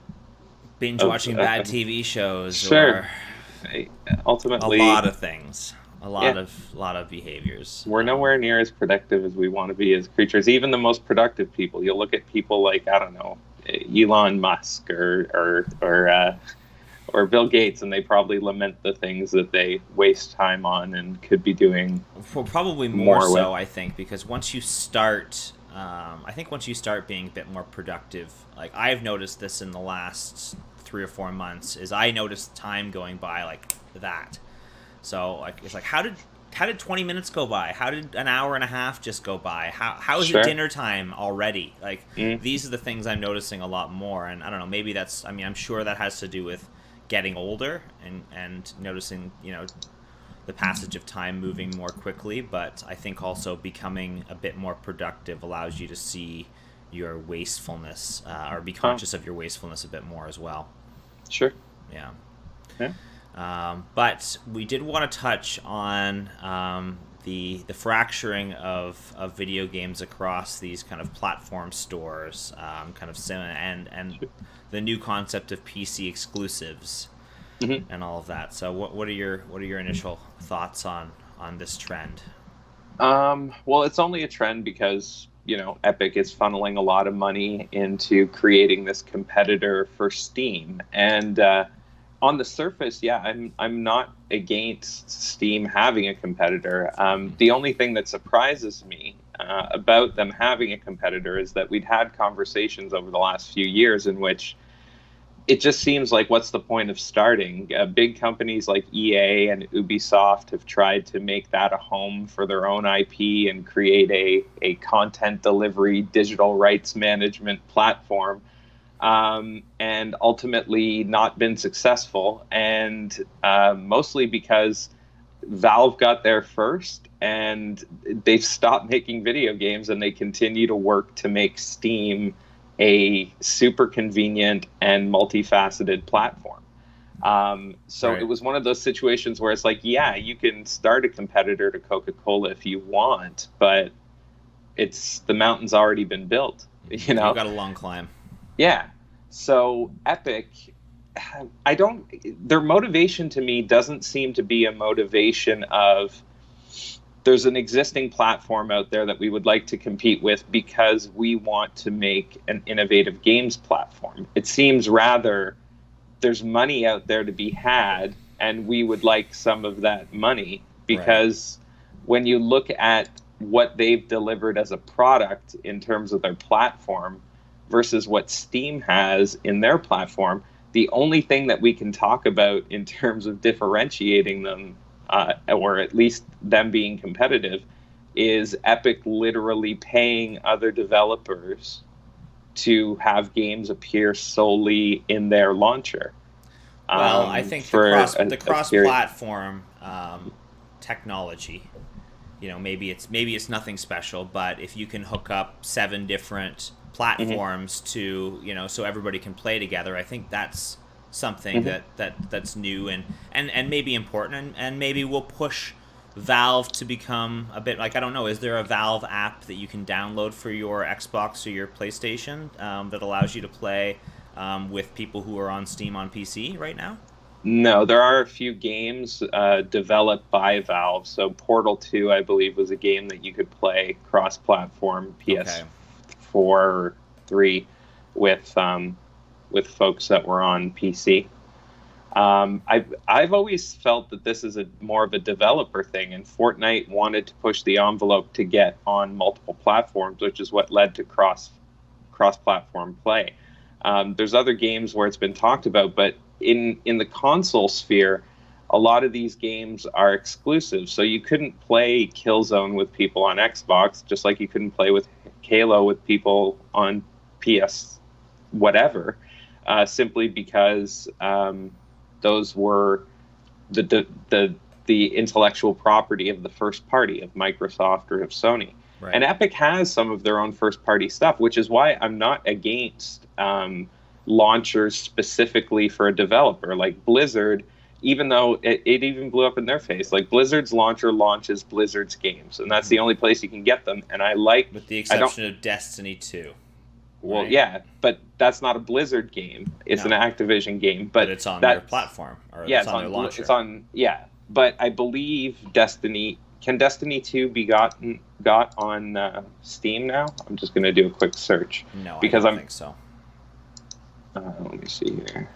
binge watching bad TV shows. Sure. Or ultimately, a lot of things, a lot of behaviors. We're nowhere near as productive as we want to be as creatures. Even the most productive people. You'll look at people like, I don't know, Elon Musk or Bill Gates, and they probably lament the things that they waste time on and could be doing. Well, probably more so, I think, because once you start, once you start being a bit more productive, like I've noticed this in the last 3 or 4 months, is I noticed time going by like that. So like it's like how did 20 minutes go by? How did an hour and a half just go by? How is it dinner time already? Like these are the things I'm noticing a lot more, and I don't know, maybe that's, I mean, I'm sure that has to do with getting older and noticing, the passage of time moving more quickly, but I think also becoming a bit more productive allows you to see your wastefulness, or be conscious of your wastefulness a bit more as well. Sure. Yeah. But we did want to touch on the fracturing of video games across these kind of platform stores, and the new concept of PC exclusives, and all of that. So what are your initial thoughts on this trend? Well, it's only a trend because Epic is funneling a lot of money into creating this competitor for Steam, and on the surface, I'm not against Steam having a competitor. The only thing that surprises me about them having a competitor is that we'd had conversations over the last few years in which it just seems like, what's the point of starting? Big companies like EA and Ubisoft have tried to make that a home for their own IP and create a content delivery, digital rights management platform. And ultimately not been successful, and mostly because Valve got there first, and they've stopped making video games, and they continue to work to make Steam a super convenient and multifaceted platform. So It was one of those situations where it's like, yeah, you can start a competitor to Coca-Cola if you want, but the mountain's already been built. You've got a long climb. Yeah. So Epic I don't, their motivation to me doesn't seem to be a motivation of there's an existing platform out there that we would like to compete with because we want to make an innovative games platform. It seems rather there's money out there to be had, and we would like some of that money Right. because when you look at what they've delivered as a product in terms of their platform versus what Steam has in their platform, the only thing that we can talk about in terms of differentiating them, or at least them being competitive, is Epic literally paying other developers to have games appear solely in their launcher Well, I think for the a cross period. platform technology, maybe it's nothing special, but if you can hook up 7 different Hmm. platforms to, so everybody can play together, I think that's something Hmm. that's new and maybe important, and maybe will push Valve to become a bit like, I don't know, is there a Valve app that you can download for your Xbox or your PlayStation that allows you to play with people who are on Steam on PC right now? No, there are a few games developed by Valve. So Portal 2, I believe, was a game that you could play cross-platform Okay. PS4 or 3 with with folks that were on PC. I've always felt that this is a more of a developer thing, and Fortnite wanted to push the envelope to get on multiple platforms, which is what led to cross-platform play. There's other games where it's been talked about, but in the console sphere, a lot of these games are exclusive. So you couldn't play Killzone with people on Xbox, just like you couldn't play with Halo with people on PS whatever, simply because those were the intellectual property of the first party of Microsoft or of Sony. And Right. Epic has some of their own first party stuff, which is why I'm not against launchers specifically for a developer. Like Blizzard, even though it even blew up in their face, like Blizzard's launcher launches Blizzard's games, and that's Hmm. the only place you can get them. And With the I don't, exception of Destiny 2, well, right? yeah, but that's not a Blizzard game. It's an No, Activision game. but But it's on their that's, platform, or yeah, it's on their It's launcher. on, yeah. But I believe Destiny, can Destiny 2 be got on Steam now? I'm just going to do a quick search No, I because don't I'm, think so. let me see here.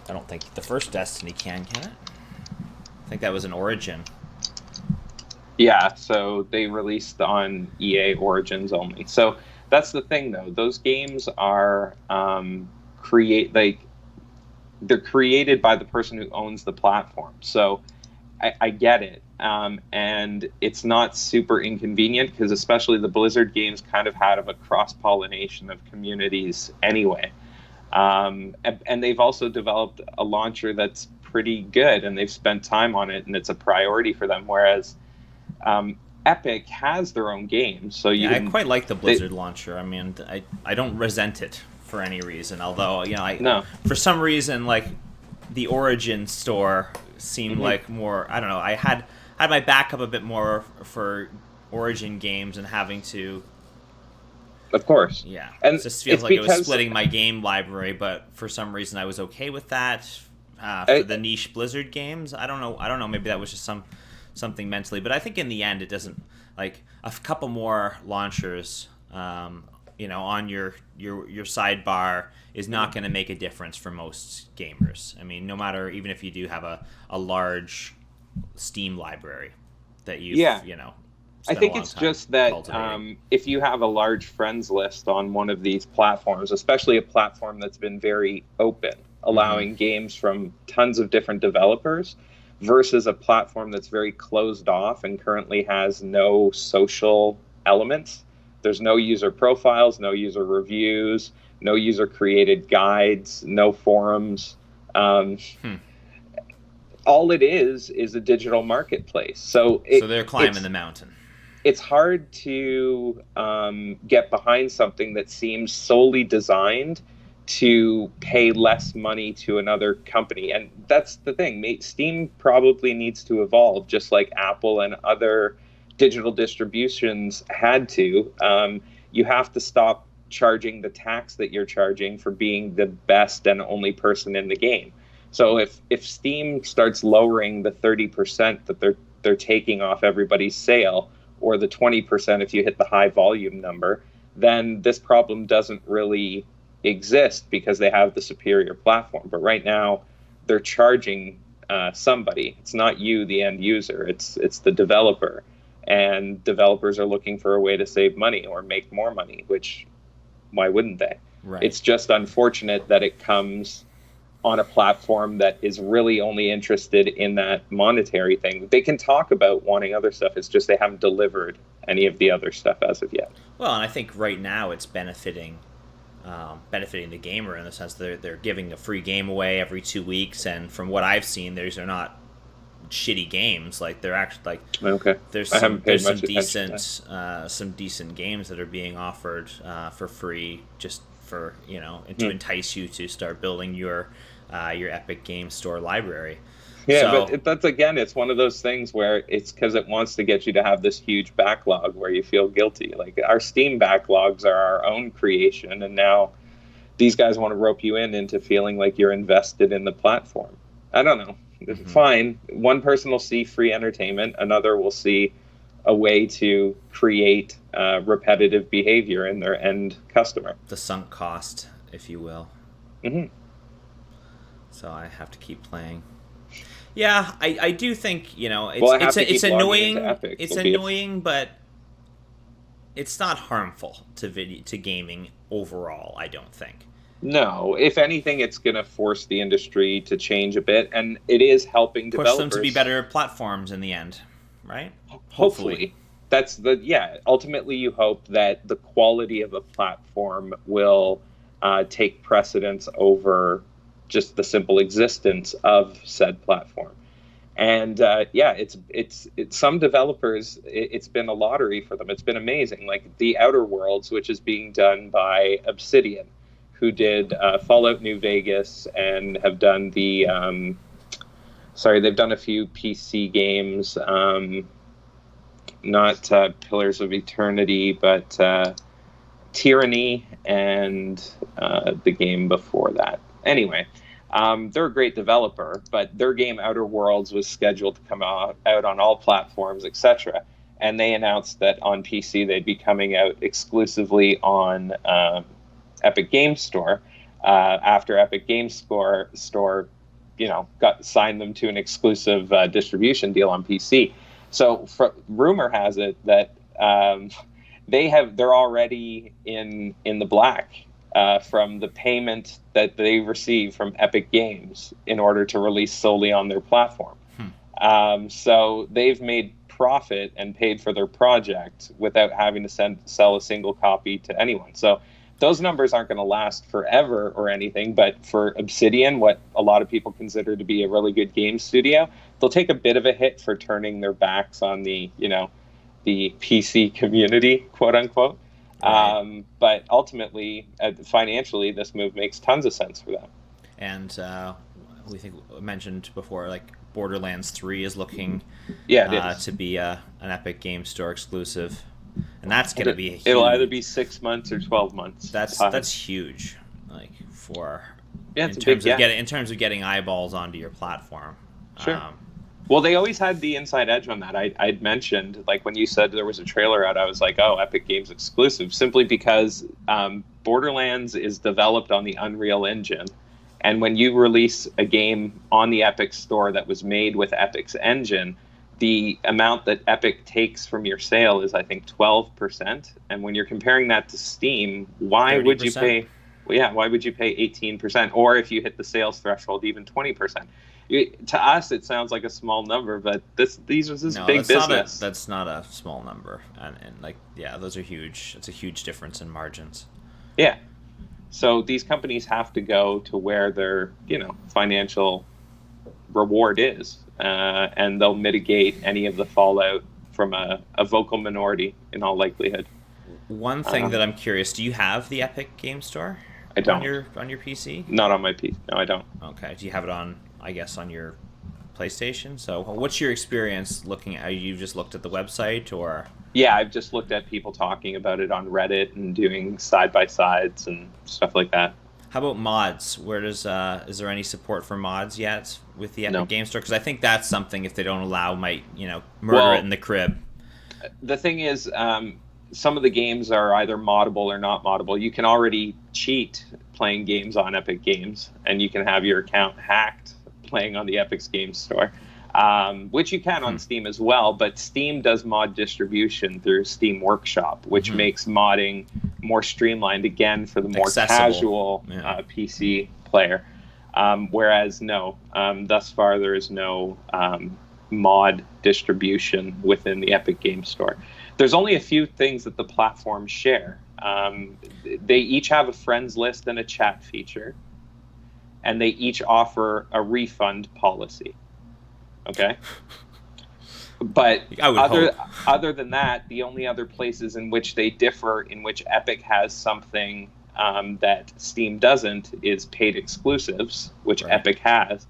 I don't think the first Destiny can it? I think that was an Origin. Yeah, so they released on EA Origins only. So that's the thing, though. Those games are they're created by the person who owns the platform. So I get it, and it's not super inconvenient because especially the Blizzard games kind of had of a cross pollination of communities anyway. And they've also developed a launcher that's pretty good, and they've spent time on it, and it's a priority for them. Whereas Epic has their own games, so you Yeah, I can. quite like the They, Blizzard launcher. I mean, I don't resent it for any reason. Although, I no. for some reason, like, the Origin store seemed Hmm. like more. I don't know. I had my back up a bit more for Origin games, and having to, Of course, yeah, it and just feels it's like it was because splitting my game library. But for some reason, I was okay with that. For I, the niche Blizzard games, I don't know. I don't know. Maybe that was just something mentally. But I think in the end, it doesn't, like, a couple more launchers. On your sidebar is not going to make a difference for most gamers. I mean, no matter, even if you do have a large Steam library that you've yeah, I spent a think long it's time just that cultivating. if you have a large friends list on one of these platforms, especially a platform that's been very open, Mm-hmm. allowing games from tons of different developers, versus a platform that's very closed off and currently has no social elements. There's no user profiles, no user reviews, no user created guides, no forums. Um, Hmm. all it is a digital marketplace. So So they're climbing the mountain. it's hard to get behind something that seems solely designed to pay less money to another company. And that's the thing. Steam probably needs to evolve, just like Apple and other digital distributions had to. You have to stop. charging the tax that you're charging for being the best and only person in the game. So if Steam starts lowering the 30% that they're taking off everybody's sale, or the 20% if you hit the high volume number, then this problem doesn't really exist because they have the superior platform. But right now, they're charging somebody. It's not you, the end user. It's the developer, and developers are looking for a way to save money or make more money. Which, why wouldn't they? Right. It's just unfortunate that it comes on a platform that is really only interested in that monetary thing. They can talk about wanting other stuff. It's just they haven't delivered any of the other stuff as of yet. Well, and I think right now it's benefiting the gamer in the sense that they're giving a free game away every 2 weeks, and from what I've seen, these are not shitty games. Like, they're actually like, okay. There's some decent games that are being offered for free, just for to entice you to start building your Epic Game Store library. Yeah, but that's, again, it's one of those things where it's because it wants to get you to have this huge backlog where you feel guilty. Like, our Steam backlogs are our own creation, and now these guys want to rope you into feeling like you're invested in the platform. I don't know. Mm-hmm. Fine. One person will see free entertainment. Another will see a way to create repetitive behavior in their end customer. The sunk cost, if you will. Mm-hmm. So I have to keep playing. Yeah, I do think, it's annoying. It's annoying, but it's not harmful to gaming overall, I don't think. No, if anything, it's going to force the industry to change a bit, and it is helping developers. Push them to be better platforms in the end, right? Hopefully. Ultimately, you hope that the quality of a platform will take precedence over just the simple existence of said platform. And it's some developers, it's been a lottery for them. It's been amazing. Like the Outer Worlds, which is being done by Obsidian, who did Fallout New Vegas and have done they've done a few PC games, not Pillars of Eternity, but Tyranny and the game before that. Anyway, they're a great developer, but their game Outer Worlds was scheduled to come out on all platforms, etc. And they announced that on PC they'd be coming out exclusively on Epic Games Store after Epic Games Store signed them to an exclusive distribution deal on PC. So rumor has it that they're already in the black from the payment that they receive from Epic Games in order to release solely on their platform. So they've made profit and paid for their project without having to sell a single copy to anyone. So those numbers aren't going to last forever or anything, but for Obsidian, what a lot of people consider to be a really good game studio, they'll take a bit of a hit for turning their backs on the PC community, quote unquote. Right. But ultimately, financially, this move makes tons of sense for them. And we mentioned before, like Borderlands 3 is looking to be an Epic Game Store exclusive. And that's going to be huge. It'll either be 6 months or 12 months. That's huge, like in terms of getting eyeballs onto your platform. Sure. Well, they always had the inside edge on that. I'd mentioned, like when you said there was a trailer out, I was like, oh, Epic Games exclusive, simply because Borderlands is developed on the Unreal Engine, and when you release a game on the Epic Store that was made with Epic's engine, the amount that Epic takes from your sale is, I think, 12%. And when you're comparing that to Steam, why 30%? Would you pay? Well, yeah, why would you pay 18%? Or if you hit the sales threshold, even 20%. To us, it sounds like a small number, but these are big business. That's not a small number, and those are huge. It's a huge difference in margins. Yeah. So these companies have to go to where their financial reward is. And they'll mitigate any of the fallout from a vocal minority in all likelihood. One thing that I'm curious, do you have the Epic Game Store? I don't. On your PC? Not on my PC. No, I don't. Okay. Do you have it on your PlayStation. So what's your experience looking at? You just looked at the website, or? Yeah, I've just looked at people talking about it on Reddit and doing side by sides and stuff like that. How about mods? Where does is there any support for mods yet with the Epic No. Game Store? Because I think that's something, if they don't allow, might murder it Well, in the crib. the thing is, some of the games are either moddable or not moddable. You can already cheat playing games on Epic Games, and you can have your account hacked playing on the Epic's Game Store, which you can on Steam as well. But Steam does mod distribution through Steam Workshop, which makes modding more streamlined, again, for the more Accessible. casual PC player. Whereas, no, thus far there is no mod distribution within the Epic Game Store. There's only a few things that the platforms share. They each have a friends list and a chat feature, and they each offer a refund policy. Okay? But other than that, the only other places in which they differ, in which Epic has something that Steam doesn't, is paid exclusives, which Epic has.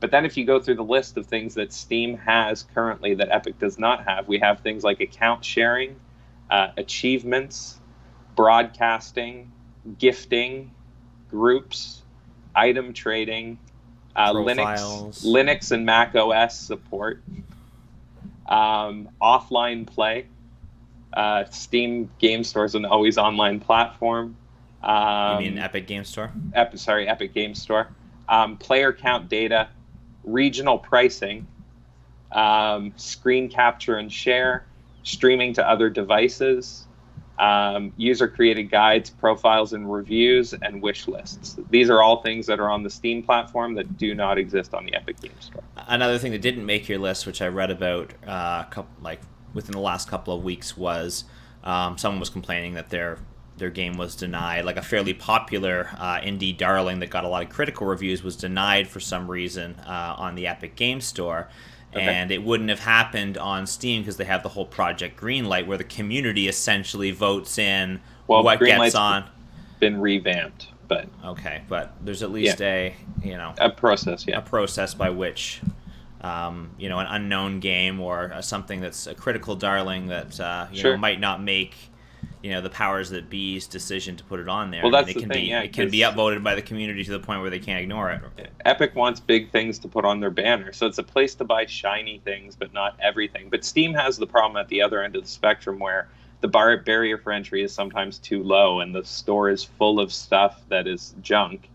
But then if you go through the list of things that Steam has currently that Epic does not have, we have things like account sharing, achievements, broadcasting, gifting, groups, item trading, Linux and Mac OS support, offline play. Steam Game Store is an always online platform. You mean Epic Game Store? Epic Game Store. Player count data, regional pricing, screen capture and share, streaming to other devices, user-created guides, profiles and reviews, and wish lists. These are all things that are on the Steam platform that do not exist on the Epic Game Store. Another thing that didn't make your list, which I read about within the last couple of weeks, was someone was complaining that their game was denied. Like a fairly popular indie darling that got a lot of critical reviews was denied for some reason on the Epic Game Store. Okay. And it wouldn't have happened on Steam because they have the whole Project Greenlight, where the community essentially votes in what gets on. Been revamped, but okay, but there's at least a process, a process by which an unknown game or something that's a critical darling that might not make the powers that be's decision to put it on there. Well, that's it the can thing, be it can be upvoted by the community to the point where they can't ignore it. Epic wants big things to put on their banner, so it's a place to buy shiny things, but not everything. But Steam has the problem at the other end of the spectrum, where the barrier for entry is sometimes too low, and the store is full of stuff that is junk.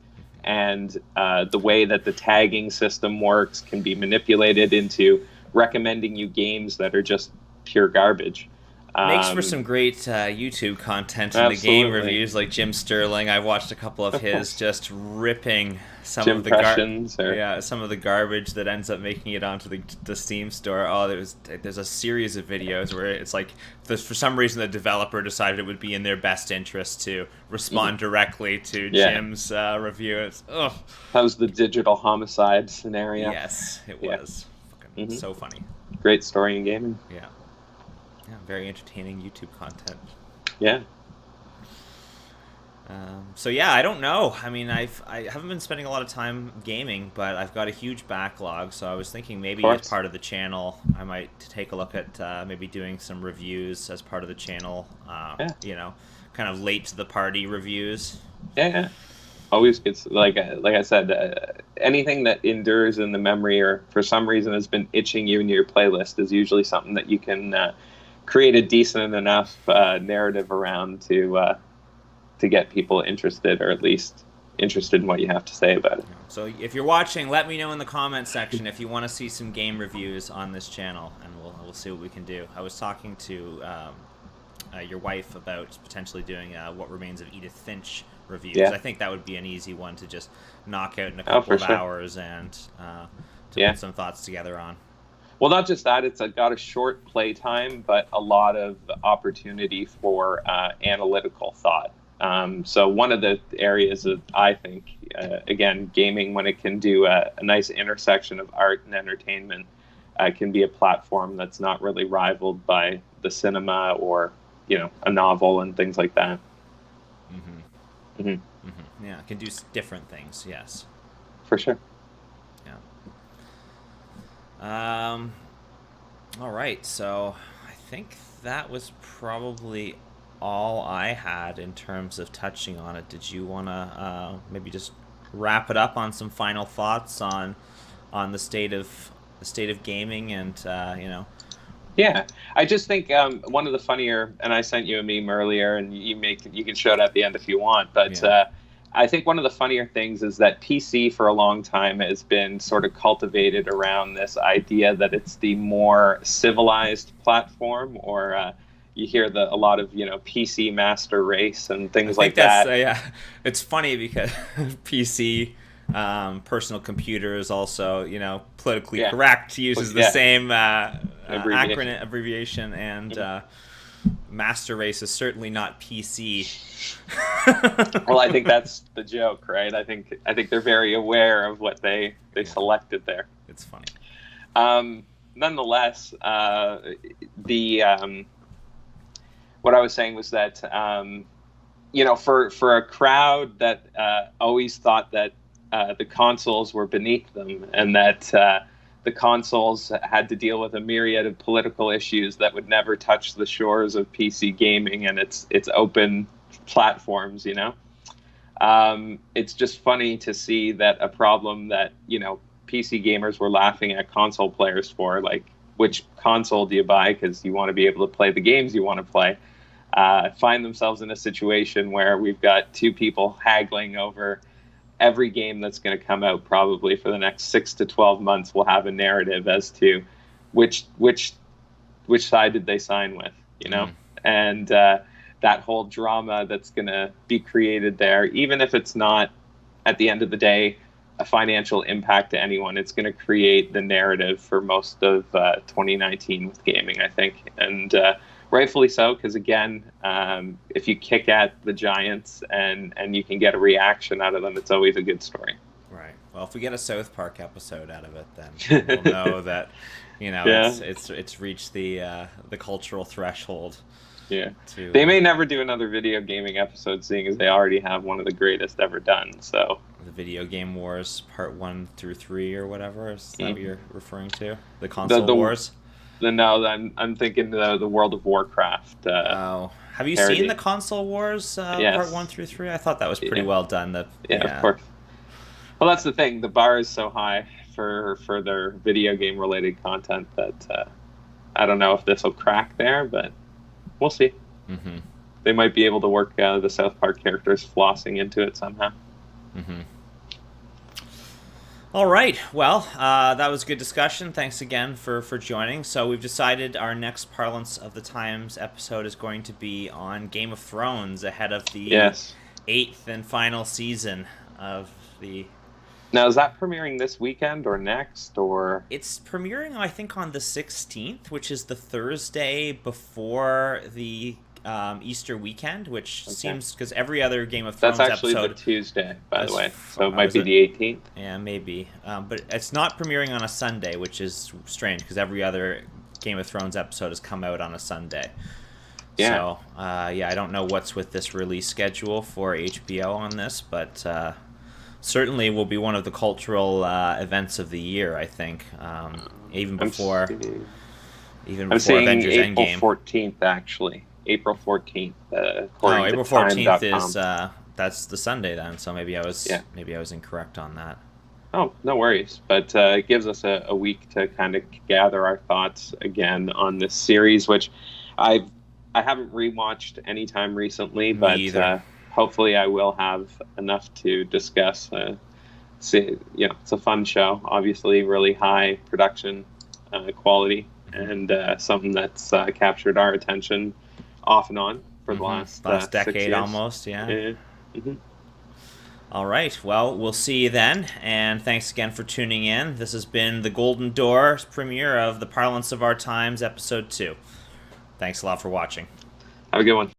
And the way that the tagging system works can be manipulated into recommending you games that are just pure garbage. Makes for some great YouTube content in the game reviews, like Jim Sterling. I've watched a couple of his just ripping some of the garbage that ends up making it onto the Steam store. Oh, there's a series of videos where it's like, for some reason the developer decided it would be in their best interest to respond directly to Jim's review. It's that was the digital homicide scenario. Yes, it was. Fucking so funny. Great story in gaming. Yeah. Yeah, very entertaining YouTube content. Yeah. So yeah, I don't know. I mean, I haven't been spending a lot of time gaming, but I've got a huge backlog. So I was thinking maybe as part of the channel, I might take a look at maybe doing some reviews as part of the channel. Kind of late to the party reviews. Yeah. Always gets like I said, anything that endures in the memory or for some reason has been itching you in your playlist is usually something that you can create a decent enough narrative around to get people interested, or at least interested in what you have to say about it. So if you're watching, let me know in the comment section if you want to see some game reviews on this channel, and we'll see what we can do. I was talking to your wife about potentially doing What Remains of Edith Finch reviews. I think that would be an easy one to just knock out in a couple of hours and to put some thoughts together on. Well, not just that, it's got a short play time, but a lot of opportunity for analytical thought. So one of the areas that I think, again, gaming, when it can do a nice intersection of art and entertainment, can be a platform that's not really rivaled by the cinema or, a novel and things like that. Yeah, it can do different things, yes. For sure. Yeah. All right, so I think that was probably all I had in terms of touching on it. Did you want to maybe just wrap it up on some final thoughts on the state of gaming and Yeah, I just think one of the funnier, and I sent you a meme earlier, and you can show it at the end if you want. But yeah. I think one of the funnier things is that PC for a long time has been sort of cultivated around this idea that it's the more civilized platform, or you hear a lot of PC master race and I things think like that's that. yeah. It's funny because PC, personal computer is also politically Yeah, correct, uses the yeah, same abbreviation. acronym abbreviation, and master race is certainly not PC. Well, I think that's the joke, right? I think they're very aware of what they Yeah, selected there. it's funny. Nonetheless, the what I was saying was that for a crowd that always thought that the consoles were beneath them, and that the consoles had to deal with a myriad of political issues that would never touch the shores of PC gaming and its open platforms. It's just funny to see that a problem that PC gamers were laughing at console players for, like, which console do you buy because you want to be able to play the games you want to play, find themselves in a situation where we've got two people haggling over every game that's going to come out probably for the next 6 to 12 months. Will have a narrative as to which side did they sign with, Mm. and that whole drama that's going to be created there, even if it's not at the end of the day a financial impact to anyone, it's going to create the narrative for most of 2019 with gaming, I think. And rightfully so, because again, if you kick at the giants and you can get a reaction out of them, it's always a good story. Right. Well, if we get a South Park episode out of it, then we'll know that Yeah. it's reached the cultural threshold. Yeah. To They may never do another video gaming episode, seeing as they already have one of the greatest ever done. So the Video Game Wars Part 1 through 3 or whatever. Is that what you're referring to? The the console the wars? no, I'm thinking the World of Warcraft Oh. Have you parody. seen the console wars Part 1 Yes. through 3? I thought that was pretty Yeah. well done. Yeah, of course. Well, that's the thing. The bar is so high for their video game related content that I don't know if this will crack there, but we'll see. Mm-hmm. They might be able to work the South Park characters flossing into it somehow. Mm-hmm. All right. Well, that was a good discussion. Thanks again for joining. So we've decided our next Parlance of the Times episode is going to be on Game of Thrones ahead of the Yes. 8th and final season of the... Now, is that premiering this weekend or next, or? It's premiering, I think, on the 16th, which is the Thursday before the Easter weekend, which seems, because every other Game of Thrones That's actually episode... the Tuesday, by the way. So Oh, it might is be it? the 18th. Yeah, maybe. But it's not premiering on a Sunday, which is strange, because every other Game of Thrones episode has come out on a Sunday. Yeah. So, I don't know what's with this release schedule for HBO on this, but certainly will be one of the cultural events of the year, I think. Even before I'm seeing Avengers April Endgame. 14th, actually. April 14th. Oh, According April to 14th time.com. is that's the Sunday then, so maybe I was incorrect on that. Oh, no worries. But it gives us a week to kind of gather our thoughts again on this series, which I haven't rewatched anytime recently, Me but either. hopefully I will have enough to discuss. It's a fun show. Obviously, really high production quality, and something that's captured our attention off and on for the last 6 decade years. almost, yeah. Mm-hmm. All right. Well, we'll see you then. And thanks again for tuning in. This has been the Golden Door premiere of The Parlance of Our Times, Episode 2. Thanks a lot for watching. Have a good one.